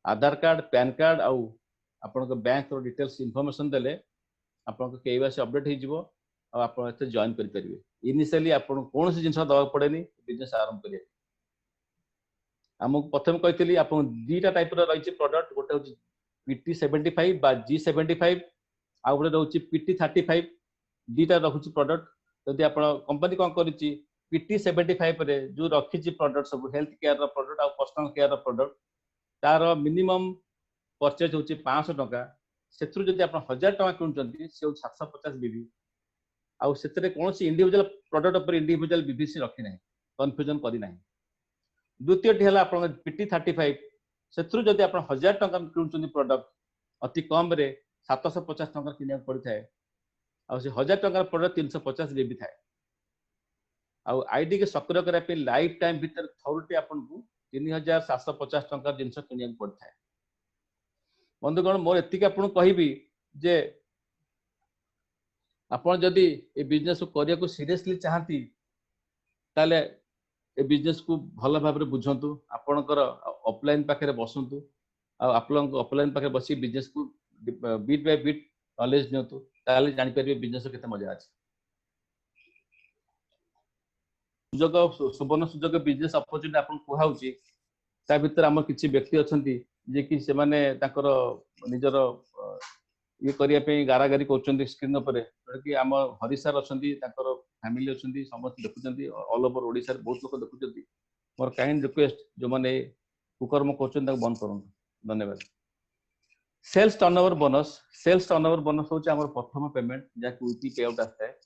आधार कार्ड पैन कार्ड आउ आपन को बैंक रो डिटेल्स इंफॉर्मेशन देले आपन को केवाईसी अपडेट ही जीवो आ आपन एते जॉइन करि परिबे इनिशियली आपन कोन से जिंस दवा पड़ेनी बिजनेस आरंभ करिया हमक प्रथम कहितली आपन दीटा टाइप रो रहिछि प्रोडक्ट गोटे होछि PT75 बा G75 आ गोटे रहउछि PT35 दीटा रखुछि प्रोडक्ट जदि आपन कंपनी कोन करिछि PT75 रे जो रखिछि प्रोडक्ट सब हेल्थ केयर रो प्रोडक्ट आ पर्सनल केयर रो प्रोडक्ट तार मिनिमम परचेज होछि 500 टका सेत्रु जदि आपण 1000 टका किनुचंती से 750 बीबी आउ सेतरे कोनोसी इंडिविजुअल प्रोडक्ट पर इंडिविजुअल बीबीसी रखि नाही कंफ्यूजन करी नाही द्वितीय टी हला आपण पीटी 35 सेत्रु जदि आपण 1000 टका किनुचंती प्रोडक्ट अति कम रे 750 टका किनिया पड़ी थाए आ से 1000 टका प्रोडक्ट 350 बीबी थाए आउ आईडी के सक्रिय करा पे लाइफ टाइम भीतर थौरटी आपन को 3750 टका जिंस किनिया पड़ी थाए बंधुगण मोर एतिक आपन कहबी जे आपण जदि ए बिजनेस को करिया को सीरियसली चाहती ताले ए बिजनेस को भल भाबरे बुझंतु आपणकर ऑफलाइन पाखे बसंतु आपन ऑफलाइन पाखे बसी बिजनेस को बीट बाय बीट नॉलेज नियंतु ताले जानि परिबे बिजनेस केते मजा अछि सुजोग सुवर्ण सुजोग बिजनेस अपॉर्चुनिटी आपन कुहाउची ता भीतर हम किछि व्यक्ति अछंती जे कि से माने ताकर निजर ये करिया पे गारागारी करछंती स्क्रीन ऊपर कि हम हरिसार अछंती ताकर फैमिली अछंती समस्त देखुचंती ऑल ओवर ओडिसा रे बहुत लोग देखुचंती मोर काइंड रिक्वेस्ट जो माने कुकर्म करछन ताक बंद करन धन्यवाद सेल्स टर्नओवर बोनस होची हमर प्रथम पेमेंट जा कि वीकली पे आउट आस्ता है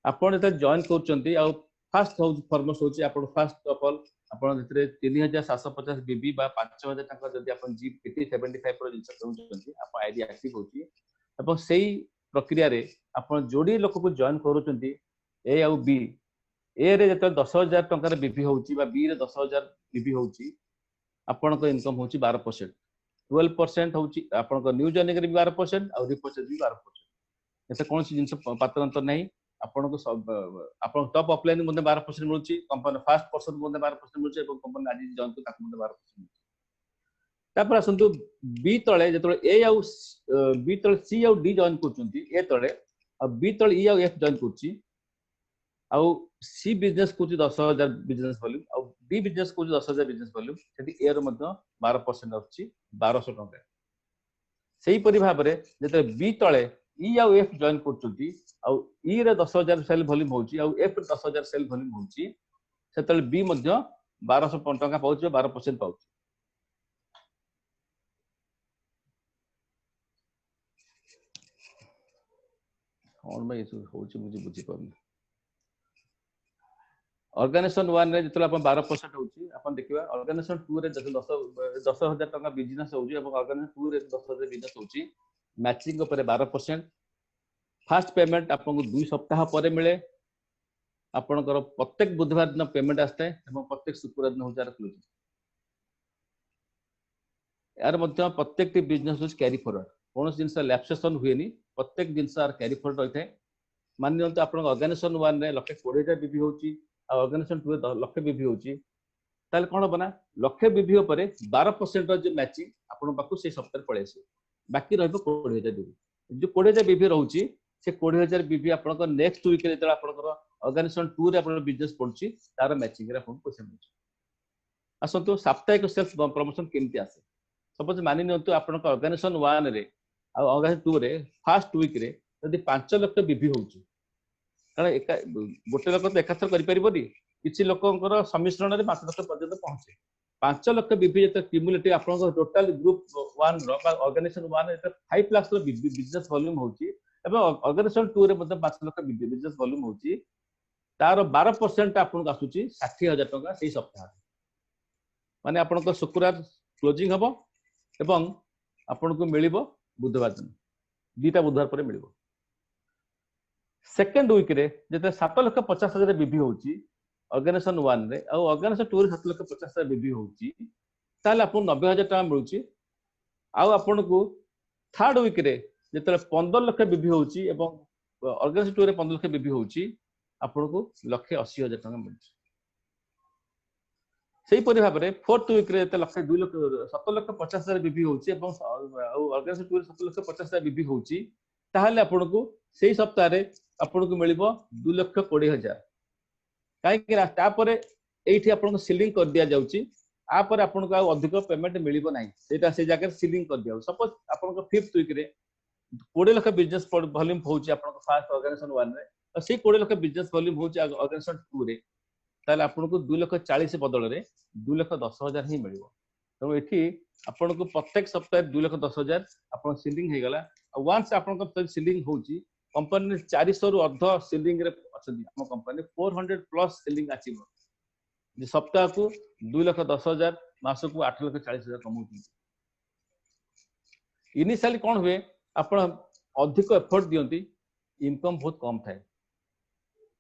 आपण जते जॉइन करछंती आ फर्स्ट फॉरमोस्ट होची आपण फर्स्ट ऑफ ऑल आपण जते 3750 बीबी बा 5000 टका जदि आपण जी पीटी 75 पर जिंस करछंती आपण आईडी एक्टिव होची ଏବଂ ସେଇ ପ୍ରକ୍ରିୟାରେ ଆପଣ ଯୋଡି ଲୋକକୁ ଜଏନ୍ କରୁଛନ୍ତି ଏ ଆଉ ବି ଏ ରେ ଯେତେବେଳେ 10,000 ଟଙ୍କାର ବିଭି ହଉଛି ବା ବି ରେ 10,000 ବିଭି ହଉଛି ଆପଣଙ୍କ ଇନକମ୍ ହଉଛି 12% 12% ହଉଛି ଆପଣଙ୍କ ନ୍ୟୁ ଜଏନିଂ ରେ ବି 12% ଆଉ ରିପୋର୍ଟ ବି 12% ଏତେ କୌଣସି ଜିନିଷ ପାତରନ୍ତର ନାହିଁ ଆପଣଙ୍କୁ ଆପଣ ଟପ୍ ଅଫଲାଇନ୍ ମଧ୍ୟ 12% ମିଳୁଛି कंपनी फर्स्ट पर्सन ମଧ୍ୟ 12% ମିଳୁଛି ଏବଂ कंपनी ଆଜି ଜଏନ୍ କରି ତାକୁ ମଧ୍ୟ 12% ମିଳୁଛି तापर आसंतु बी तळे जेतळे ए आउ बी तळे सी आउ डी जॉइन करचुंती ए तळे आ बी तळे ई आउ एफ जॉइन करची आउ सी बिजनेस कोची 10,000 बिजनेस वॉल्यूम आउ डी बिजनेस कोची 10,000 बिजनेस वॉल्यूम सेठी ए रो मध्ये 12% आछि 1200 टका सेही परि भाबरे जेते बी तळे ई आउ एफ जॉइन करचुंती आउ ई रे 10,000 सेल वॉल्यूम होची आउ एफ 10,000 सेल वॉल्यूम होची सेतळे बी मध्ये 1200 टका पाउची 12% पाउची और भाई इशू होची मुझे बुझी पाउनी ऑर्गेनाइजेशन 1 रे जतले अपन 12% होची अपन देखिबा ऑर्गेनाइजेशन 2 रे जतले 10,000 टका बिजनेस होची एवं ऑर्गेनाइजेशन 2 रे 10,000 बिजनेस होची मैचिंग ऊपर 12% फर्स्ट पेमेंट आपन को 2 सप्ताह परे मिले आपनकर प्रत्येक बुधवार दिन पेमेंट आस्ते एवं प्रत्येक शुक्रवार दिन होजार क्लोजिंग यार मध्य प्रत्येक टी बिजनेस होच कैरी फॉरवर्ड कौन जिनस लैप्सेशन हुएनी प्रत्येक जिनस आर कैरी फॉरवर्ड रही थाए मान नियंतु आपन ऑर्गेनाइजेशन 1 रे लक्ष्य 20,000 बीबी होची आ ऑर्गेनाइजेशन 2 रे लक्ष्य बीबी होची ताले कोन बना लक्ष्य बीबी ऊपर 12% जो मैचिंग आपन पाकु से सप्ताह पळे आसी बाकी रहबो 20,000 बीबी जो 20,000 बीबी रहउची से 20,000 बीबी आपन को नेक्स्ट वीक रे त आपन को ऑर्गेनाइजेशन 2 रे आपन बिजनेस पड़ची तार मैचिंग रे आपन पैसा मिलची असंतु साप्ताहिक सेल्स प्रमोशन केमती आसे सपोज मानि नियंतु आपन को ऑर्गेनाइजेशन 1 रे आ ऑर्गेनाइजेशन 2 रे फर्स्ट वीक रे यदि 5 लाख बीबी होची कारण एक गोटे लोक तो एकाथर करि परिबोनी किछि लोकंकर समिश्रण रे 5 लाख पर्यंत पहुंचे 5 लाख बीबी जते क्युमुलेटिव आपन को टोटल ग्रुप 1 रो बा ऑर्गेनाइजेशन 1 रे 5 लाख रो बिजनेस वॉल्यूम होची एवं ऑर्गेनाइजेशन 2 रे मतलब 5 लाख बिजनेस वॉल्यूम होची तार 12% आपन को आसुची 60,000 टका सेही सप्ताह माने आपन को शुक्रवार क्लोजिंग हबो एवं आपन को मिलिबो बुधवार दिन दीटा बुधवार पर मिलिबो सेकंड वीक रे जते 7,50,000 बीबी होची ऑर्गेनाइजेशन 1 रे आ ऑर्गेनाइजेशन 2 रे 7,50,000 बीबी होची ताले आपन 90,000 टका मिलुची आ आपन को थर्ड वीक रे जते 15 लाख बीबी होची एवं ऑर्गेनाइजेशन 2 रे 15 लाख बीबी होची आपन को 1,80,000 टका मिलुची सेही परि भाबरे फोर्थ वीक रे त 7,50,000 बीबी होची एवं ऑर्गेनाइजेशन 2 रे 7,50,000 बीबी होची ताहले आपन को सेही सप्ताह रे आपन को मिलिबो 2,20,000 काहे कि ता परे एठी आपन को सीलिंग कर दिया जाउची आ पर आपन को अधिक पेमेंट मिलिबो नाही सेटा से जगह सीलिंग कर दिया सपोज आपन को फिफ्थ वीक रे 20 लाख बिजनेस वॉल्यूम होची आपन को फर्स्ट ऑर्गेनाइजेशन 1 रे और से 20 लाख बिजनेस वॉल्यूम होची ऑर्गेनाइजेशन 2 रे ताले आपन को 2,40,000 बदल रे 2,10,000 ही मिलिबो तो एठी आपन को प्रत्येक सप्ताह 2,10,000 आपन सीलिंग हे गला। वंस आपन को सीलिंग होची कंपनी 400 रु अर्ध सीलिंग रे अछंदी हम कंपनी 400 प्लस सीलिंग अचीव जे सप्ताह को 2,10,000 मास को 8,40,000 कमाउती। इनिशियली कौन हुए आपण अधिक एफर्ट दियंती इनकम बहुत कम थाए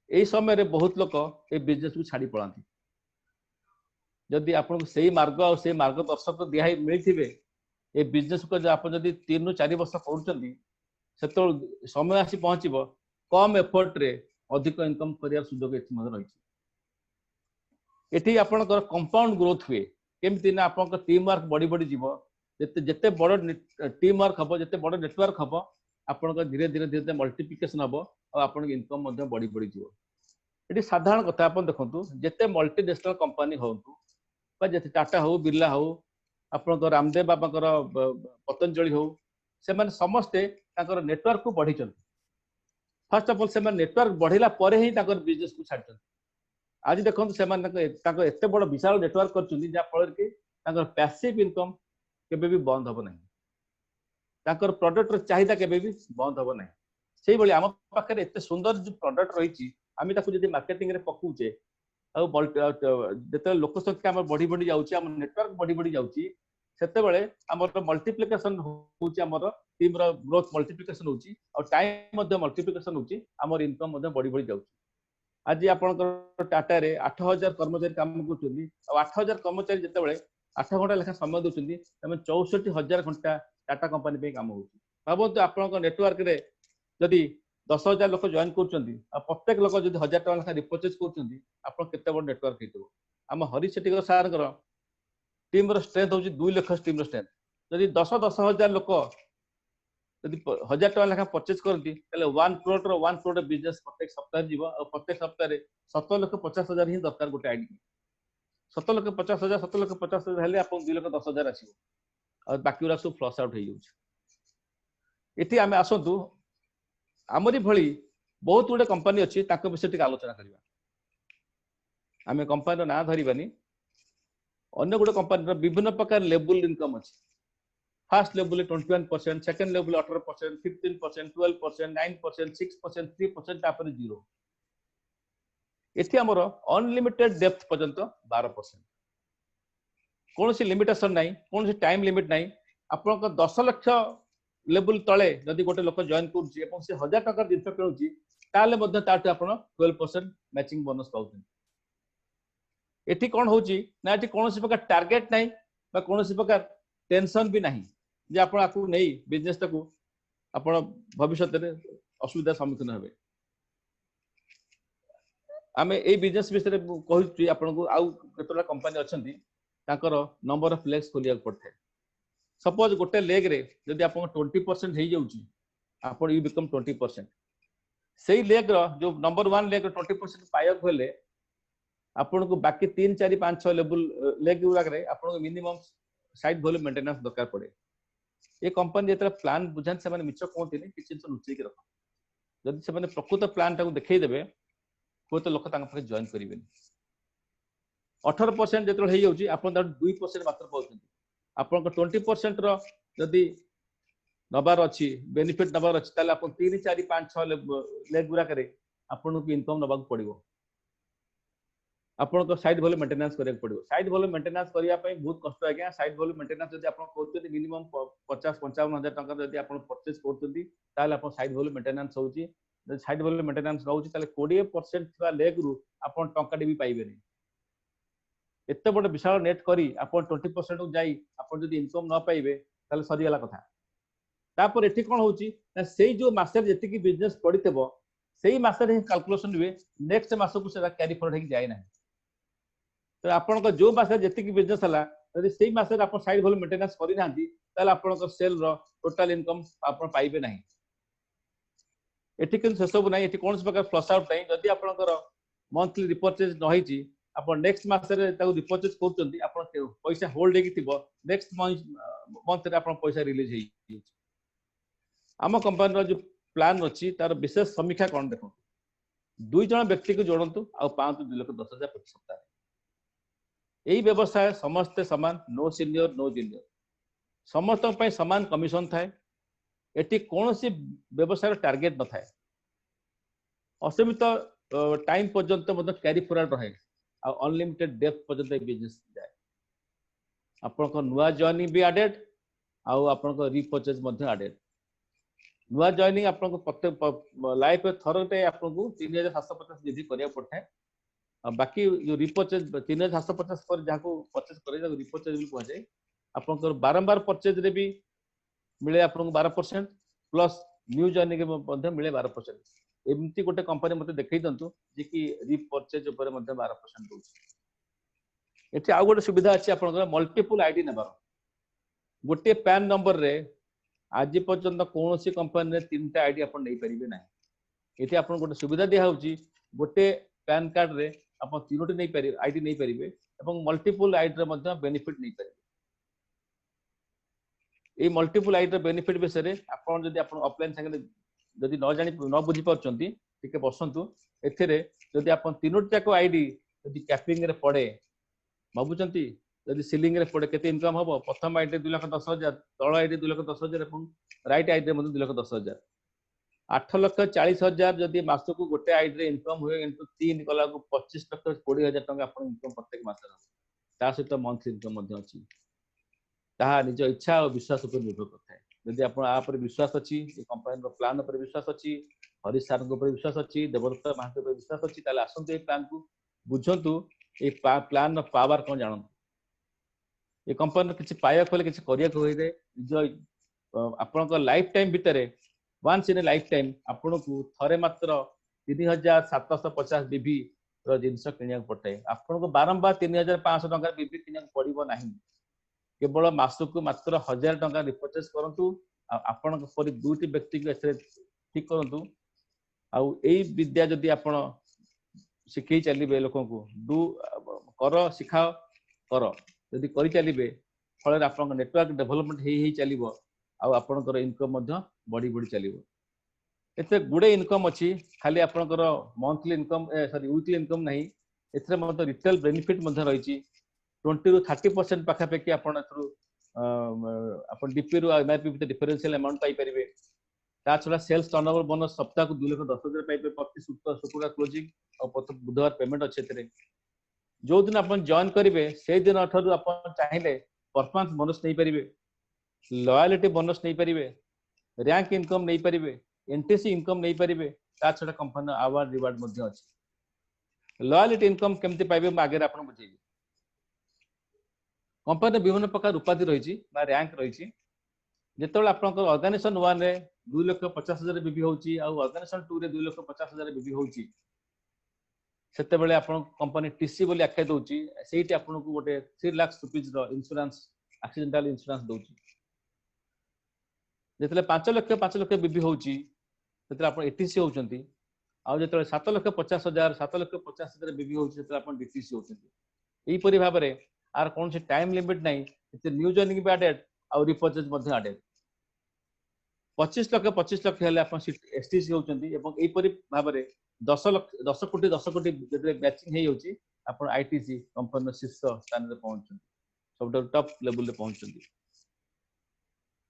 एई समय रे बहुत लोक ए बिजनेस को छाड़ी पड़ाती। जदि आपन से मार्ग और से मार्गदर्शक दिया मिलथिबे ए बिजनेस को जो आप जदि 3 रु 4 वर्ष करूचंदी सेतो समय आसी पहुंचीबो कम एफर्ट रे अधिक इनकम करिया सुयोग एथि मध रही। एठी आपन कंपाउंड ग्रोथ हुए केमति ना आपन टीम वर्क बड़ी बड़ी जीवो जते जते बड़ टीम वर्क हबो जते बड़ नेटवर्क हबो आपन धीरे धीरे धीरे मल्टीप्लिकेशन हबो और आपन इनकम मध्ये बड़ी बड़ी जीवो। एठी साधारण कथा आपन देखंतु जते मल्टीनेशनल कंपनी होंतु बा जते टाटा हो बिरला हो आपन रामदेव बाबा पतंजलि हो से माने समस्ते ताकर नेटवर्क को बढ़ी चंती। फर्स्ट ऑफ ऑल से नेटवर्क बढ़िला परे ही ताकर बिजनेस को छाड़ चंती। आज देखंतु से ताकर एते बड़ विशाल नेटवर्क करचुनी जा फल के ताकर पैसिव इनकम केबे भी बंद हबो नहीं। ताकर प्रोडक्ट रो चाहिदा केबे भी बंद हबो नहीं। सेही बळी हम पाखरे एते सुंदर जो प्रोडक्ट रहिची आमी ताकू जदि मार्केटिंग रे पकुचे जते लोक संख्या हम बढ़ी बढ़ी जाउची हम नेटवर्क बढ़ी बढ़ी जाउची सेते बेले हमर मल्टीप्लिकेशन होउची हमर टीम रो ग्रोथ मल्टीप्लिकेशन होउची और टाइम मध्ये मल्टीप्लिकेशन होउची हमर इनकम मध्ये बढ़ी बढ़ी जाउची। आज आपन टाटा रे 8000 कर्मचारी काम करछुनी और 8000 कर्मचारी जते बेले 8 घंटा लेखा समय दोचुनी तमे 64,000 घंटा टाटा कंपनी पे काम होउची। भाबो आपन नेटवर्क रे जदि 10,000 लोक जॉइन करछंती आ प्रत्येक लोक जदि 1000 टका लेखा रिपर्चेज करछंती आपन केते बड़ नेटवर्क हेतु। हम हरि सेठी सार कर टीम रो स्ट्रेंथ होची 2 लाख टीम रो स्ट्रेंथ जदि 10,000 लोक जदि 1000 टका लेखा परचेज करती तले 1 करोड़ रो 1 करोड़ बिजनेस प्रत्येक सप्ताह जीव और प्रत्येक सप्ताह रे 7,50,000 ही दरकार गोटे आईडी 7,50,000 7,50,000 हेले आपन 2,10,000 आसीबो और बाकी वाला सब फ्लश आउट हो जाउछ। एठी आमे आसंतु आमरी भली बहुत गुडे कंपनी अच्छी ताको विषय टिक आलोचना करिवा। आमे कंपनी ना धरिबानी अन्य गुडे कंपनी विभिन्न प्रकार लेवल इनकम अछि। फर्स्ट लेवल 21%, सेकंड लेवल 18%, 15%, 12%, 9%, 6%, 3% तापर 0। एठी हमर अनलिमिटेड डेप्थ पर्यंत 12%। कोनोसी लिमिटेशन नाही, कोनोसी टाइम लिमिट नाही। आपन 10 लाख लेवल तले जदि गोटे लोक जॉइन करूची एवं से 1000 टका जिनस किणुची ताले मध्ये ताटे आपण 12% मैचिंग बोनस पाउछन। एठी कोन होची ना एठी कोनोसी प्रकार टारगेट नाही बा कोनोसी प्रकार टेंशन भी नाही जे आपण आकु नै बिजनेस टाकू आपण भविष्य रे असुविधा सम्मुखीन हेबे। आमे ए बिजनेस विषय रे कहूची आपण को आउ केतला company अछंती Takar number of legs खोलिया पड़थे। सपोज गोटे लेग रे जदि आप 20% हो जाउची आपण यू बिकम 20%। सेही लेग रो जो नंबर 1 लेग 20% पायक होले आपण को बाकी 3 4 5 6 लेवल लेग गुराक रे आपण को मिनिमम साइड वॉल्यूम मेंटेनेंस दरकार पड़े। ए कंपनी जेतरा प्लान बुझान से माने मिछ कोंती नै किछि तो लुचै के रख जदि से माने प्रकृत प्लान टाको देखै देबे कोते लोक तांग पर जॉइन करिवेनी। 18% जेतरा हे जाउची आपण 2% मात्र पाउछन। आपन 20% रो जदि नबार अछि बेनिफिट नबार अछि ताले आपन 3 4 5 6 लेग गुरा करे आपन को इनकम नबाक पड़िबो। आपन को साइड वॉल्यूम मेंटेनेंस करे पड़िबो। साइड वॉल्यूम मेंटेनेंस करिया पई बहुत कष्ट आज्ञा। साइड वॉल्यूम मेंटेनेंस जदि आपन करते मिनिमम 50-55,000 टका जदि आपन परचेज करतुंदी ताले आपन साइड वॉल्यूम मेंटेनेंस होउची। जदि साइड वॉल्यूम मेंटेनेंस रहउची ताले 20% थिबा लेग रु आपन टंका भी पाइबेनी। एते बड़ विशाल नेट करी आपन 20% को जाई आपन जदि इनकम न पाइबे ताले सरी गला कथा। तापर एठी कोन होउची ना सेही जो मासे जेति की बिजनेस पडितेबो सेही मासे रे कैलकुलेशन हुए नेक्स्ट मास को सेरा कैरी फॉरवर्ड हेक जाय ना। तो आपन को जो मासे जेति की बिजनेस हला यदि सेही मासे रे आपन साइड वॉल्यूम मेंटेनेंस करि नांती ताले आपन को सेल रो टोटल इनकम आपन पाइबे नाही। एठी किन सेसब नाही एठी कोनस प्रकार फ्लश आउट नाही। जदि आपन को मंथली रिपर्चेज न होईची आपन नेक्स्ट मास रे ताको रिपर्चेज करचंती आपन पैसा होल्ड हेकी थिबो नेक्स्ट मंथ रे आपन पैसा रिलीज हेई। आम कंपनी रो जो प्लान अछि तार विशेष समीक्षा कोन देखो 2 जण व्यक्ति को जोड़ंतु आ 5 2 लाख 10,000 प्रति सप्ताह। यही व्यवसाय समस्ते समान, नो सीनियर नो जूनियर, समस्त समान कमिशन थाए। एटी कौन सी व्यवसाय टार्गेट न थाए, असीमित टाइम पर्यंत कैरी फॉरवर्ड रहे अनलिमिटेड डेप्थ पर्यंत बिजनेस जाए। आपन नुआ जॉइनिंग भी एडेड आपन रिपर्चेज एडेड। नुआ जॉइनिंग आपन प्रत्येक लाइफ थरटे आपको 3750 निधि करिया पड़ता है। बाकी जो रिपर्चेज 3750 पर जहाँ परचेज करे रिपर्चेज भी कह जाए। आपन बारंबार परचेज रे भी मिले आपको 12% प्लस न्यू जॉइनिंग मिले 12%। एमती गोटे कंपनी मत देखई दंतु जे कि रिपर्चेज ऊपर 12% दूसरी। एठी आउ गोटे सुविधा अच्छी आप मल्टीपल आईडी नेबार। गोटे पैन नंबर रे आज पर्यंत कौन सी कंपनी रे 3टा आईडी आप नहीं पारे ना। ये आप गोटे सुविधा दिया गोटे पैन कार्ड रे आप 3टी नहीं पारे आईडी नहीं पारे और मल्टीपल आईडी रे बेनिफिट नहीं पारे। ये मल्टीपल आईडी बेनिफिट विषय आप ऑफलाइन संगे जदि न जानी न बुझी पार्टी टिके बसंतु। एथिरे जदि आप 3टी जाक आईडी जदि कैपिंग रे पड़े भावुंट जदि सिलिंग रे पड़े केते इनकम हम प्रथम आईडी 2,10,000 तल आईडी 2,10,000 राइट आईडी 2,10,000 8,40,000 जदि मासक गोटे आईडी इनकम हुए इंटू 3 कला 25,20,000 टका आपन इनकम प्रत्येक मास सहित मंथली इनकम अच्छी। ताहा निज इच्छा और विश्वास पर निर्भर करता है। यदि आप आप विश्वास अच्छी कंपनी प्लान पर विश्वास अच्छी हरीश सार विश्वास अच्छी देवदत्त महांत विश्वास अच्छी ताले आसंतु ए प्लान को बुझंतु ए प्लान पावर कौन जानतु। ये कंपनी किसी पाया खोले किसी करिया को होइदे जो आपन लाइफ टाइम भितर वंस इन लाइफ टाइम आपन को थरे मात्र 3,750 बीबी जिनस किनिया पड़े। आपन को बारंबार 3,500 टका बीबी किनिया पड़िबो नाही। केवल मासक मात्र 1,000 टका रिपर्चेज करंतु आपन परि दुईटी व्यक्ति को एथे ठीक करंतु। आउ एई विद्या जदि आपन शिखई चलिबे लोक को दू कर सिखाओ कर जदि करि चलिबे फल आपन नेटवर्क डेवलपमेंट हे चलिबो आउ आपन इनकम मध्य बढ़ी बढ़ी चलिबो। एते गुडे इनकम अच्छी खाली आपन monthly income sorry weekly income नहीं एथे मध्य रिटेल बेनिफिट मध्य रही 20 ରୁ 30% पाखापाखि आप डीपी रु एमआरपी डिफरेंशियल अमाउंट पाई परिबे। ता छड़ा सेल्स टर्नओवर बोनस सप्ताह को 2,10,000 पाइबे प्रति शुक्रवार क्लोजिंग और प्रति बुधवार पेमेंट अच्छे थे। जो दिन आप जॉइन करेंगे से दिन ठारू आप चाहिए परफॉर्मेंस बोनस नहीं पारे, लॉयल्टी बोनस नहीं पारे, रैंक इनकम नहीं पारे, एनटीसी इनकम नहीं पारे। ता छड़ा कंपनी अवार्ड रिवार्ड मध्य अच्छी। लॉयल्टी इनकम केमती पाइबे मैं आगे आपन बुझेबी। कंपनी विभिन्न प्रकार उपाधि रही रैंक रही। जिते आप ऑर्गेनाइजेशन 1 रे 2,50,000 बीबी होची आ ऑर्गेनाइजेशन 2 रे 2,50,000 बीबी होची सेते बेले आपण कंपनी टीसी बोली आख्या दोची सेठी आपन को गोटे 3 लाख रुपीस रो इंश्योरेंस एक्सीडेंटल इंश्योरेंस दोची। जेतले 5 लाख बीबी होची सेते आपण एटीसी होचंती आ जेतले 7,50,000 7,50,000 बीबी होची सेते आपण डीटीसी होचंती। एही परि भाबरे आर कौन से टाइम लिमिट नहीं इतने न्यू जॉइनिंग भी एडेड और रिपर्चेज मध्य एडेड 25 लाख हेले आपण एसटीसी होचंती एवं एही परि भाबरे 10 कोटी जदि मैचिंग हे होची आपण आईटीसी कंपनी शीर्ष स्थान रे पहुंचंती सब टॉप लेवल रे पहुंचंती।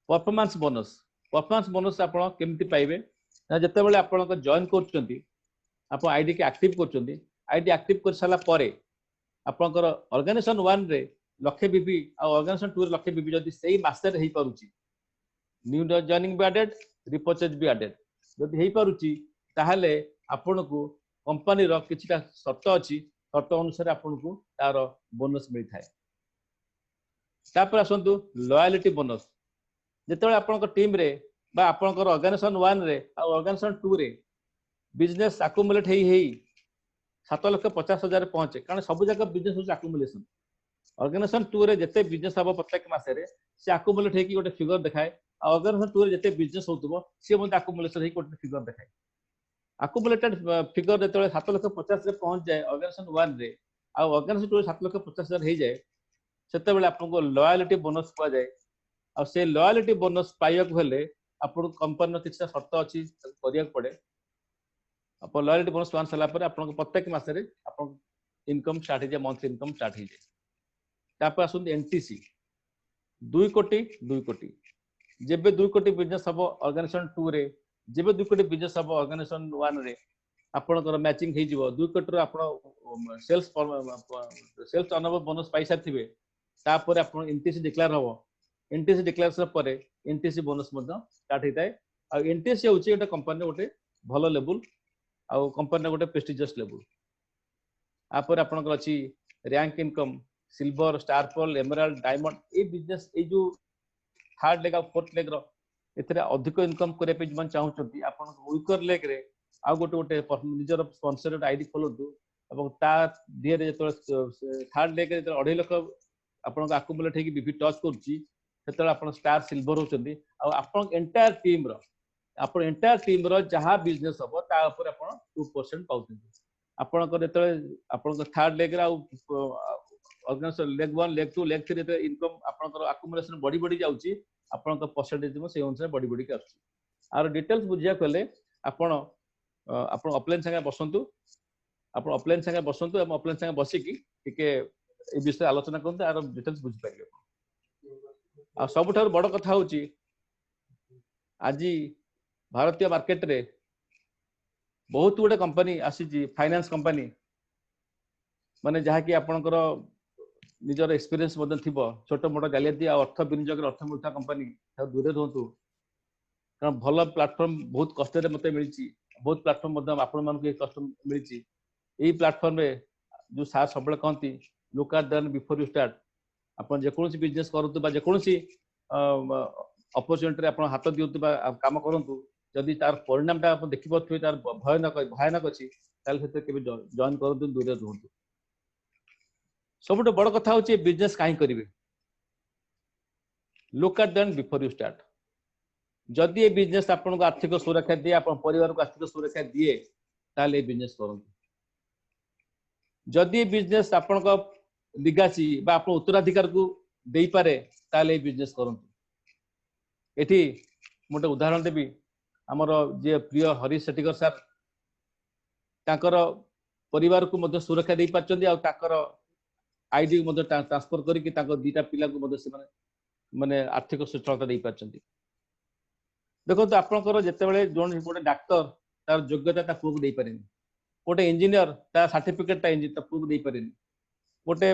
परफॉर्मेंस बोनस आपण केमती पाइबे ना जते बेले आपण जॉइन करचंती आपण आईडी के एक्टिव करचंती आईडी एक्टिव कर साला परे आपनकर ऑर्गेनाइजेशन 1 रे लक्षे बीबी आ ऑर्गेनाइजेशन 2 रे लक्षे बीबी जदि सेही मास्टर हे पारुची न्यू जॉइनिंग भी एडेड रिपर्चेज भी एडेड जदि हे पारुची ताहाले आपन को कंपनी रो किछटा शर्त अछि शर्त अनुसार आपन को तार बोनस मिल थाए। तापर आसंतु लॉयल्टी बोनस जेतेबेले आपन टीम रे बा आपन ऑर्गेनाइजेशन 1 रे आ ऑर्गेनाइजेशन 2 रे बिजनेस अक्युमुलेट हे 7,50,000 पहुंचे कारण सब जगह बिजनेस हो अक्युमुलेशन। ऑर्गेनाइजेशन 2 रे जते बिजनेस हम प्रत्येक मास रे से अक्युमुलेट हे कि गोटे फिगर देखाए आ ऑर्गेनाइजेशन 2 रे जते बिजनेस होतबो से मते अक्युमुलेशन हे गोटे फिगर देखाए। अक्युमुलेटेड फिगर जेतेबेले 7,50,000 रे पहुंच जाए ऑर्गेनाइजेशन 1 रे आ ऑर्गेनाइजेशन 2 रे 7,50,000 हे जाए सेतेबेले आपन को लॉयल्टी बोनस पा जाए आ से लॉयल्टी बोनस पाइया को हेले आपन कंपनी किछटा शर्त अछि करिया पड़े। आप लॉयल्टी बोनस पान सला पर आपन प्रत्येक मास रे आपन इनकम स्टार्ट हो जाए मंथली इनकम स्टार्ट हो जाए। तापर आसुन एनटीसी 2 कोटी 2 कोटी जेबे 2 कोटी बिजनेस हम ऑर्गेनाइजेशन 2 रे जेबे 2 कोटी बिजनेस हम ऑर्गेनाइजेशन 1 रे आपनकर मैचिंग हे जिवो 2 कोटी रो आपण सेल्स टर्नओवर बोनस पैसा थिबे तापर आपण एनटीसी डिक्लेयर हो एनटीसी डिक्लेरेशन पर एनटीसी बोनस स्टार्ट होता है आ एनटीसी होची एटा कंपनी गोटे भलो लेवल आ कंपनी गोटे प्रेस्टिजियस लेवल आपर आपनकर अछि rank income silver star pearl emerald diamond ए बिजनेस ए जो थर्ड लेग आ फोर्थ लेग रो एथरे अधिक इनकम करे पे जमन चाहउचंती आपन वीकर लेग रे आ गोटे गोटे निजर स्पॉन्सर्ड आईडी खोलतु एवं ता धीरे जो थर्ड लेग रे 2.5 लाख आपन अकुमुलेट हेकी बीपी टच करछि सेतले आपन स्टार सिल्वर होचंती आ आपन एंटायर टीम रो जहां बिजनेस हबो ता ऊपर आपन 2% पाउचंती आपन को जेतले आपन थर्ड लेग रे ऑर्गेनाइजेशन लेग 1 लेग 2 लेग 3 रे इनकम आपन को अकुमुलेशन बड़ी बड़ी जाउची आपन को परसेंटेज से अनुसार बड़ी बड़ी के आछि आर डिटेल्स बुझिया कले आपन आपन ऑफलाइन संगे बसंतु आपन ऑफलाइन संगे बसंतु एवं ऑफलाइन संगे बसी की टिके ए विषय आलोचना करते आर डिटेल्स बुझि पाइले आ सबठार बड़ कथा होची आज भारतीय मार्केट रे बहुत गुडे कंपनी आसी फाइनेंस कंपनी माने जहा कि आपनकर निजर एक्सपीरियंस मदन थिबो छोट मोट गालियाती आ अर्थ विनियोग अर्थ मिलता कंपनी दूरे रहतु कारण भल प्लेटफॉर्म बहुत कष्ट रे मते मिलची बहुत प्लेटफॉर्म मदन आपन मान के कष्ट मिलची एई प्लेटफॉर्म रे जो सार सबले कहंती look at then before you start आपन जे कोनसी बिजनेस करतु बा जे कोनसी अपॉर्चुनिटी रे आपन हाथ दियतु बा काम करंतु जदि तार परिणाम ता आपन देखि पथुवे तार भयानक अछि ताल सेते केबे जॉइन करंतु दूरे रहंतु सबुठ बड़ कथा होची बिजनेस काहे करिवे look at then before you start जदि ये बिजनेस आपन को आर्थिक सुरक्षा दिए आपन परिवार को आर्थिक सुरक्षा दिए ताले बिजनेस करंतु जदि बिजनेस आपन को लिगासी बा आपन उत्तराधिकार को देई पारे ताले बिजनेस करंतु एठी मोटे उदाहरण देबी हमर जे प्रिय हरीश सेठीकर सर ताकर परिवार को मध्य सुरक्षा देई पाचंदी आ ताकर आईडी मध्य ट्रांसफर करिकि ताको दीटा पिला को मध्य से माने आर्थिक सचलता देई पाचंदी देखो तो आपनकर जेतेबेले जोन गोटे डाक्टर तार योग्यता ता पुक देई पारेनी गोटे इंजीनियर ता सर्टिफिकेट ता इंजीनियर ता पुक देई पारेनी गोटे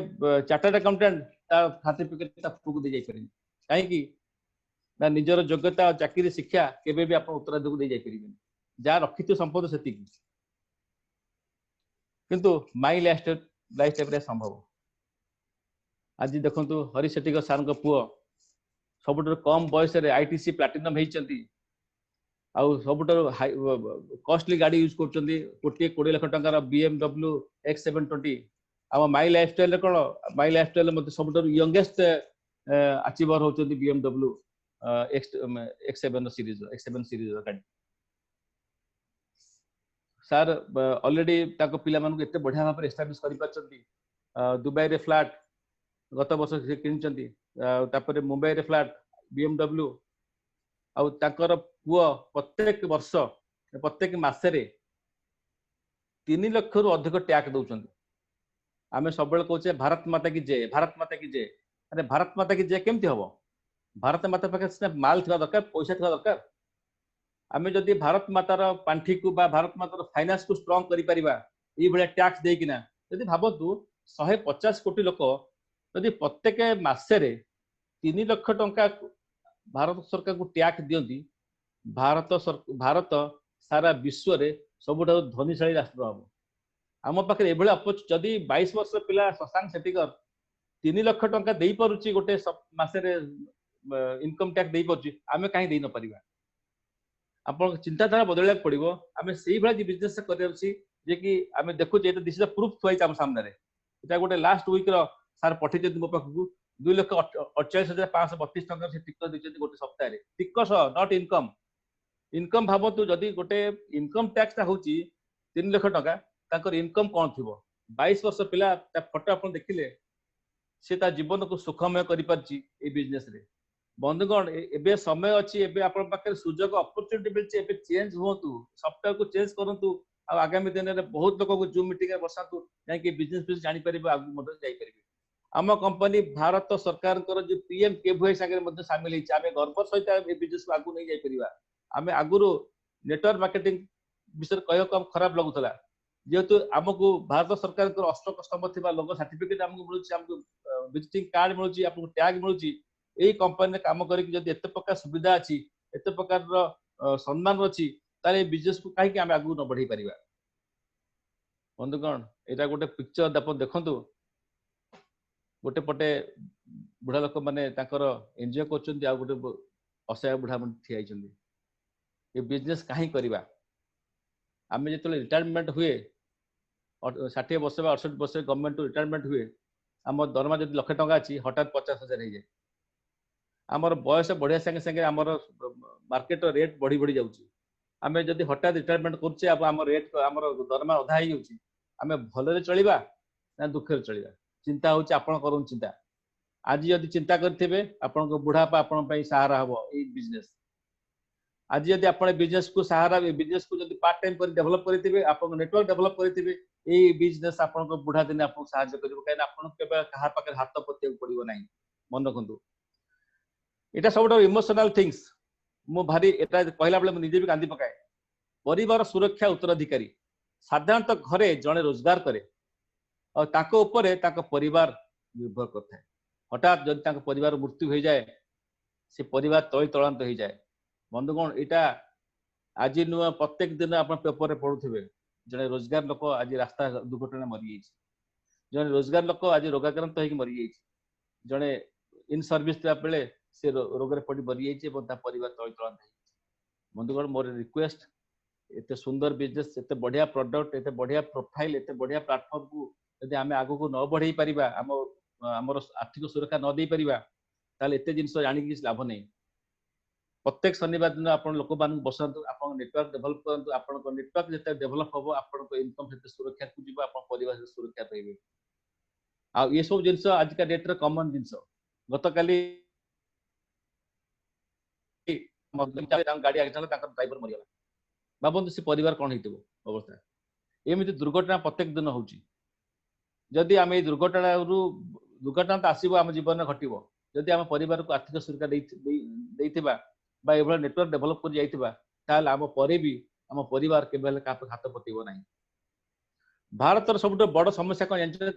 चार्टर्ड अकाउंटेंट ता सर्टिफिकेट ता पुक देई जाई पारेनी काहे कि ना निजर योग्यता चाकरी शिक्षा केबे भी आपन उत्तराधिकार देई जाई परिबेनी जा रखितो संपद सेति किंतु माई लाइफ रे संभव आज देखंतु हरि सेठीकर सार को पुओ सबुठ कम बयस रे आईटीसी प्लैटिनम हेचंती आ सबुठ कॉस्टली गाड़ी यूज करचंती कोटी 20 लाख टंका BMW X720 आ माई लाइफस्टाइल कोन माई लाइफस्टाइल मते सबुठ यंगेस्ट अचीवर होचंती BMW X7 सीरीज गाड़ी सर ऑलरेडी ताको पिला मानको एते बढ़िया भाबरे एस्टैब्लिश करि पाचंती दुबई रे फ्लैट गत वर्ष से किनचंती तापर मुंबई रे फ्लैट BMW आ ताकर पुओ प्रत्येक वर्ष प्रत्येक मासे रे 3 लाख रु अधिक टैक्स दउचंती आमे सबले कहचे भारत माता की जय अरे भारत माता की जय केमती हबो भारत माता पाखे माल थिबा दरकार पैसा थिबा दरकार आमे जदि भारत मातार पांठी को बा भारत मातार फाइनेंस को स्ट्रांग करि परिबा ई भले टैक्स देई किना जदि भाबतु 150 कोटी लोक जदि प्रत्येक मासे रे 3 लाख टंका भारत सरकार को टैक्स दियंती भारत सारा विश्व रे सबुठा धनीशाली राष्ट्र हम आम पाखे एभले जदि 22 वर्ष पिला शशांक सेठीकर 3 लाख टंका देई परुची गोटे मासे रे इनकम टैक्स देई परुची आमे काहे देई न परिबा अपन चिंताधारा बदलैक पड़ो आम से भाई बिजनेस कर देखु दिस इज प्रूफ थुआई आम सामने यहाँ गोटे लास्ट वीक सार पठे मो पाखक 2,48,532 टंका से टिकस देते गोटे सप्ताह टिकस नॉट इनकम इनकम भावतु जदि गोटे इनकम टैक्स हूँ 3 लाख टंका इनकम कौन थी 22 वर्ष पिला फोटो आप देखिले सी जीवन को सुखमय कर बिजनेस रे बंधुगण एबे समय अच्छी एबे आपण पाखे सुजोग अपॉर्चुनिटी मिलची एबे चेंज होतु सॉफ्टवेयर को चेंज करंतु आ आगामी दिन रे बहुत लोक को जूम मीटिंग रे बसातु जाय कि बिजनेस जानि परिबो आगु मदद जाई परिबे आम कंपनी भारत सरकार जो पीएम केवीआई सागर सामिल होती आम गर्व सहित बिजनेस को आगू नहीं जापर आम आगुरी नेटवर्क मार्केटिंग विषय कह खराब लगुला जेहेतु आमको भारत सरकार अष्टक स्तंभ थी लोगो सर्टिफिकेट आमको मिलूँ विजिटिंग कार्ड मिलूँ आपको टैग मिलूँ यही कंपनी काम करते प्रकार सुविधा अच्छी एत प्रकार सम्मान अच्छी ताले बिजनेस को कहीं आम आगू न बढ़े पार बंधुगण यहाँ गोटे पिक्चर देखु गोटे पटे बुढ़ा लोक मैंने एंजॉय कर गोटे असहाय बुढ़ा मैंने ठिया ये बिजनेस कहीं करवा आम जो रिटायरमेंट हुए 60 वर्ष 68 वर्ष गवर्नमेंट रिटायरमेंट हुए आम दरमा जो 1 लाख टंका अच्छी हठात 50,000 हो जाए आमर बयस बढ़िया संगे संगे आमर मार्केट रेट बढ़ी बढ़ी जाऊँगी आम जब हठात रिटायरमेंट करुचे आम रेट आम दरमा अधा हो आम भल चलवा ना दुखे चलवा चिंता हूँ आपण कर चिंता आज जब चिंता करेंगे आपण बुढ़ापा आपण सहारा हम ये बिजनेस आज जब आप बिजनेस को सहारा बिजनेस को जब पार्ट टाइम कर डेभलप करेंगे आप नेटवर्क डेभलप करेंगे ये बिजनेस आप बुढ़ा दिन आपको साहाଯ୍य कर कहीं क्या हाथ पतिया पड़ो ना मन रखु यहाँ सब इमोशनल थिंग्स मु भारी एटा कहला बेले निजे भी कांदी पकाए परिवार सुरक्षा उत्तराधिकारी साधारणतः घरे जड़े रोजगार करे और ताको उपरे ताको परिवार निर्भर करता है हठात जब ताको परिवार मृत्यु हो जाए से परिवार तली तलांत हो जाए बंधुगण यहाँ आज नुआ प्रत्येक दिन आप पेपर पढ़ुवे जड़े रोजगार लोक आज रास्ता दुर्घटना मरी जड़े रोजगार लोक आज रोगाक्रांत हो मरी जड़े इन सर्विस बेले से रोग पड़ मरी परिवार तली तलांत बंधुगण मोर रिक्वेस्ट एत सुंदर बिजनेस एत बढ़िया प्रोडक्ट एत बढ़िया प्रोफाइल एत बढ़िया प्लाटफर्म को यदि आम आग को न बढ़े पार आमर आर्थिक सुरक्षा न दे पार ताल एत जिन जाणी लाभ नहीं प्रत्येक शनिवार दिन आप लोक मान बसतु आप नेटवर्क डेभलप करूँ आप नेटवर्क जिते डेभलप हम आप इनकम से सुरक्षा को जीव आप परिवार सुरक्षा पाइबे आ ये सब जिन आजिका डेट रे कॉमन जिन गत काली गाड़ी एक्सीडेंट ड्राइवर मरीगला भावतु से परिवार कौन हो अवस्था एमती दुर्घटना प्रत्येक दिन होची जदि आम दुर्घटना तो आसो आम जीवन में घटो जदि आम परिवार को आर्थिक सुरक्षा नेटवर्क डेभलप कर जाइए आम पर भी आम परिवार के हाथ पतेब ना भारत सब बड़ समस्या कौन जानते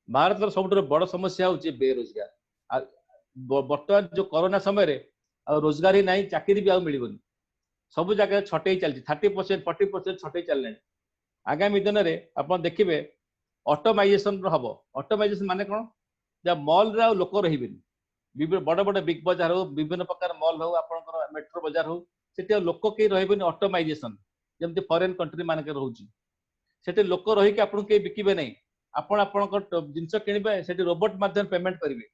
भारत सब बड़ समस्या हूँ बेरोजगार बर्तमान जो कोरोना समय रोजगार ही ना चाकरी भी मिलबनी सब जगह छटई चलती 30% 40% छटई चल आगामी दिन में आप देखिए ऑटोमाइजेशन हम ऑटोमाइजेशन माने कौन जब मॉल रे लोक रही बड़ बड़ बिग बजार हो विभिन्न प्रकार मॉल हो आप मेट्रो बजार हो से लोक कई रही ऑटोमाइजेशन जमी फॉरेन कंट्री मानक रोचे से लोक रहीकि आपको कहीं बिकबे नहीं आप जिनस किणवे से रोबोट माध्यम पेमेंट करेंगे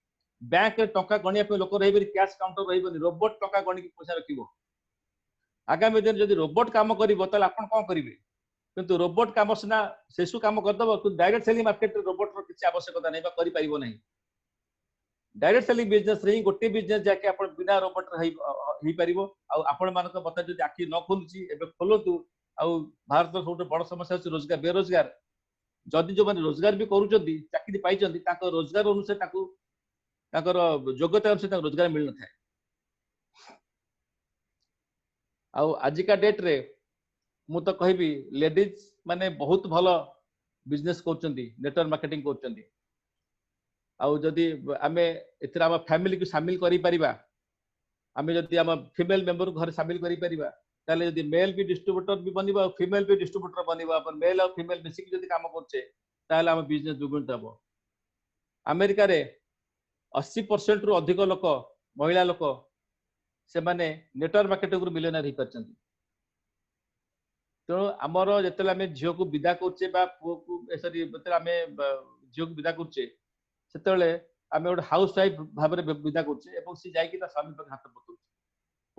बैंक टंका गणिया लोक रही कैश काउंटर रही रोबोट टंका गणिक पैसा रखिब आगामी दिन जब रोबोट काम कर आप कौन करेंगे किंतु रोबोट काम सीना शेषु काम करदेव डायरेक्ट सेलिंग मार्केट रोबोट किसी आवश्यकता नहीं कर डायरेक्ट सेलिंग बिजनेस रे गोटे बिजनेस जाके आप बिना रोबोट हो पार आपण मान बता जो आखि न खोलुची खोलतु भारत सब बड़ समस्या रोजगार बेरोजगार जदि जो मैंने रोजगार भी करुँच पाई रोजगार अनुसार योग्यता अनुसार रोजगार मिल न था आजिका डेट रे मु तो कहबी लेडीज माने बहुत भलो बिजनेस कर नेटवर्क मार्केटिंग कर जदि आमे एथरा आम फैमिली को सामिल करि परिबा आमे जदि आम फीमेल मेंबर घर सामिल करि परिबा ताले जदि मेल भी डिस्ट्रीब्यूटर भी बनिबा फीमेल भी डिस्ट्रीब्यूटर बनिबा अपन मेल और फीमेल मिसिक जदि काम करछे ताले आम बिजनेस दुगुणित हबो अमेरिका रे 80% रु अधिक लोक महिला लोक से माने नेटवर्क मार्केटिंग रु मिलियनर हो पारछन्ती तेणु आमर जिते आम झील को विदा करुचे पुओ को सरी आम झील को विदा करुचे से आम गोटे हाउस वाइफ भाव में विदा करुचे सी जा स्वामी पाखे हाथ पतौ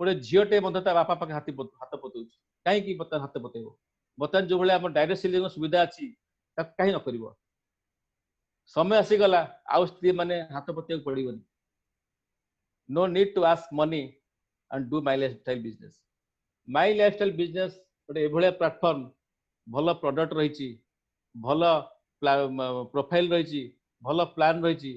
गोटे झीटे बापा पाखे हाथ पतौ कहीं हाथ पतेब बर्तमान जो भाई डायरेक्ट सेलिंग सुविधा अच्छी कहीं न कर समय आसीगला आउ स्त्री मैंने हाथ पतिया पड़ोनी no need to ask money and do my lifestyle business my lifestyle business गोटे एभलिया प्लाटफर्म भल प्रोडक्ट रही भल प्रोफाइल रही भल प्लान रही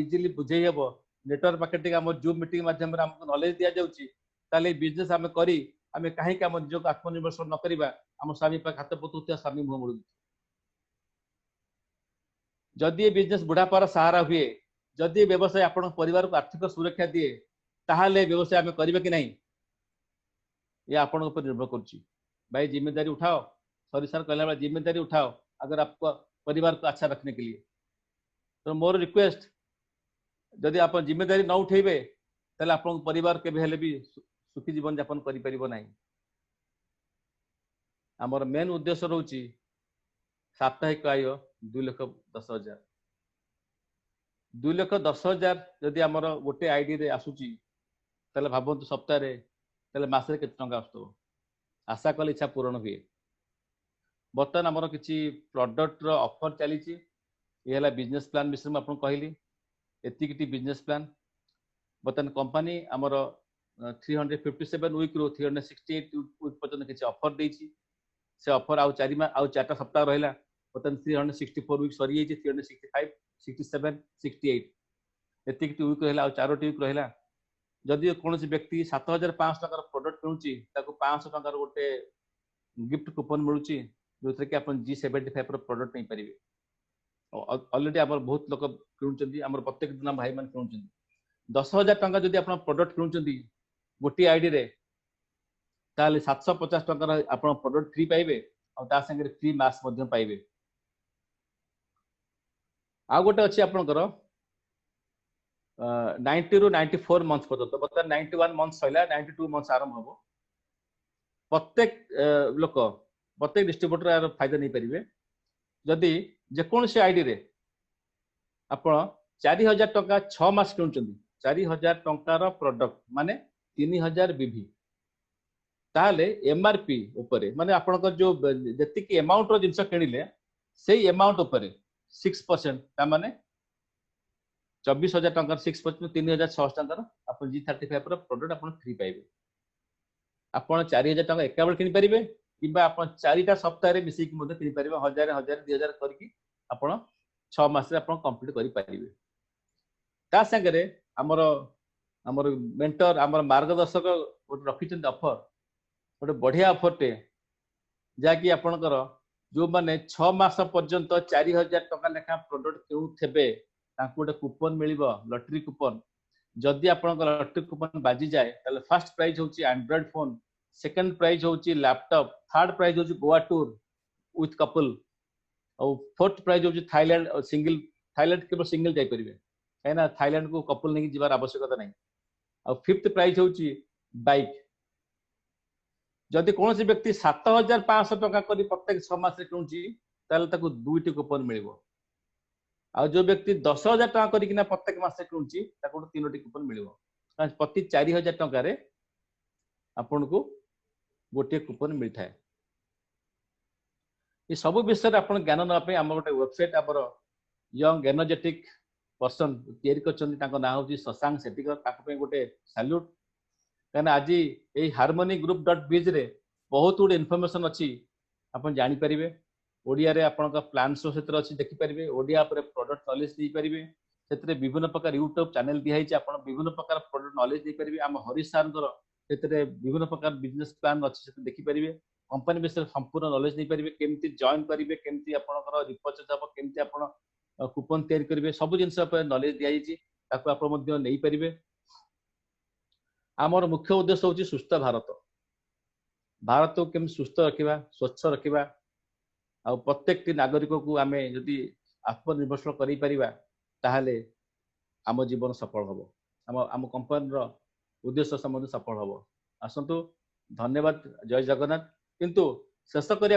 इजिली बुझे हम नेटवर्क मार्केटिंग आम जूम मीटिंग माध्यम आमको नॉलेज दि जाऊँगी बिजनेस आम करी आम कहीं आम निजक आत्मनिर्भरशील न करवा आम स्वामी हाथ पतुवा स्वामी मुह मुड़ जदि ये बिजनेस बुढ़ापार सहारा हुए जदि व्यवसाय आपण परिवार को आर्थिक सुरक्षा दिए ताहले व्यवसाय आम करें कि नहीं ये आपण ऊपर निर्भर करुच्ची भाई जिम्मेदारी उठाओ सॉरी सर कहला जिम्मेदारी उठाओ अगर आपको परिवार को अच्छा रखने के लिए तो मोर रिक्वेस्ट जदि आप जिम्मेदारी न उठेबे ताले आपन परिवार के हेले भी सुखी जीवन यापन करि परिबो नाही हमर मेन उद्देश्य रहउची साप्ताहिक आय 2,10,000 2,10,000 जदि हमर गोटे आईडी रे आसुची ताले भाबंतु सप्ताह रे ताले मासे केते टंका आसतो आशा कले इच्छा पूर्ण हुए बर्तमान हमर किछि प्रोडक्ट रो ऑफर चली छि ये हला बिजनेस प्लान विषय में आपन कहली एतिकिटी बिजनेस प्लान बर्तमान कंपनी आमर 357 वीक रो 368 वीक पर्यंत किछि ऑफर देछि से ऑफर आउ 4टा सप्ताह रहिला बर्तमान 364 वीक सरी ଯାଇଛି 365 67 68 एतिकिटी वीक रहिला आउ 4टी वीक रहिला जदि कोनोसी व्यक्ति 7,500 टका प्रोडक्ट किनुची ताको 500 टका गोटे गिफ्ट कूपन मिलुची जोथरे कि अपन G75 रो प्रोडक्ट नै परिबे ऑलरेडी आमर बहुत लोक किनुचंदी आमर प्रत्येक दिन भाई मान किनुचंदी 10,000 टका जदि अपन प्रोडक्ट किनुचंदी गोटी आईडी रे ताले 750 टका अपन प्रोडक्ट फ्री पाइबे और ता संगे फ्री मास्क मध्यम पाइबे आ गोटे अछि आपनकर 90 रु 94 मंथ पर्यंत बता 91 मंथ सैला 92 मंथ आरंभ होबो प्रत्येक लोक प्रत्येक डिस्ट्रीब्यूटर यार फायदा नहीं परिबे जदि जे कोन से आईडी रे आपण 4,000 टका 6 मास किनुचंदी 4,000 टका रो प्रोडक्ट माने 3,000 बीवी ताले एमआरपी ऊपर माने आपनकर जो जति की अमाउंट रो जिंस किनिले सेही अमाउंट ऊपर 6% ता माने 24,000 टका 6% 3,600 टका अपन G35 रो प्रोडक्ट अपन फ्री पाइबे आपण 4,000 टका एकाबल किनि परिबे किबा आपण 4टा सप्ताह रे मिसी कि मते किनि परिबे 1,000 2,000 करकी आपण 6 मास रे आपण कंप्लीट करि परिबे ता संगे रे हमर मेंटर हमर मार्गदर्शक गोटे रखिछन ऑफर गोटे बढ़िया ऑफर टे जाकि आपणकर जो माने 6 मास पर्यंत 4,000 टका लेखा प्रोडक्ट केउ थेबे तांको गोटे कूपन मिलिबो लॉटरी कूपन जदि आपणकर लॉटरी कूपन बाजी जाए ताले फर्स्ट प्राइज होची एंड्रॉइड फोन सेकंड प्राइज होची लैपटॉप थर्ड प्राइज होची गोवा टूर विथ कपल और फोर्थ प्राइज होची थाईलैंड सिंगल थाईलैंड केवल सिंगल जाई परिबे काइना थाईलैंड को कपल नहीं जिबार आवश्यकता नहीं और फिफ्थ प्राइज होची बाइक जदि कौन व्यक्ति 7,500 टका करी प्रत्येक 6 मास किणुची ताले ताको 2टी कूपन मिलिबो आ जो व्यक्ति 10,000 टका करी किना प्रत्येक मास किणुची ताको 3टी कूपन मिलिबो प्रति 4,000 टका रे आपन को गोटे कूपन मिलता है ये सब विषय रे आपन ज्ञान न पे हम गोटे वेबसाइट हमर यंग एनर्जेटिक पर्सन तयारी करछन ताको नाम होची शशांक सेटिकर ताको पे गोटे सैल्यूट कहना आज ये harmonyGroup.biz रे बहुत गुड इनफॉरमेशन अच्छी अपन जानी परिबे ओडिया रे आपन का प्लान शो क्षेत्र अच्छी देखि परिबे ओडिया पर प्रोडक्ट नॉलेज दी परिबे सेतरे विभिन्न प्रकार यूट्यूब चैनल दिया हिच आपन विभिन्न प्रकार प्रोडक्ट नॉलेज दी परिबे हम हरीश सर कर सेतरे विभिन्न प्रकार बिजनेस प्लान अच्छी से देखि परिबे कंपनी विषय संपूर्ण नॉलेज नहीं परिबे केमती जॉइन परिबे केमती आपन कर रिपर्चेज अब केमती आपन कूपन तयार करिवे सब जिंस पर नॉलेज दिया हिच ताको आपन मध्ये नै परिबे आमर मुख्य उद्देश्य होची सुस्थ भारत भारत को केम सुस्थ रखिबा स्वच्छ रखिबा आ प्रत्येक नागरिक को आमे जदि आत्मनिर्भरशील करि परिबा ताहाले आम जीवन सफल हबो आम कंपनी रो उद्देश्य सम्बन्ध सफल हबो आसंतु धन्यवाद जय जगन्नाथ किंतु शेष करिया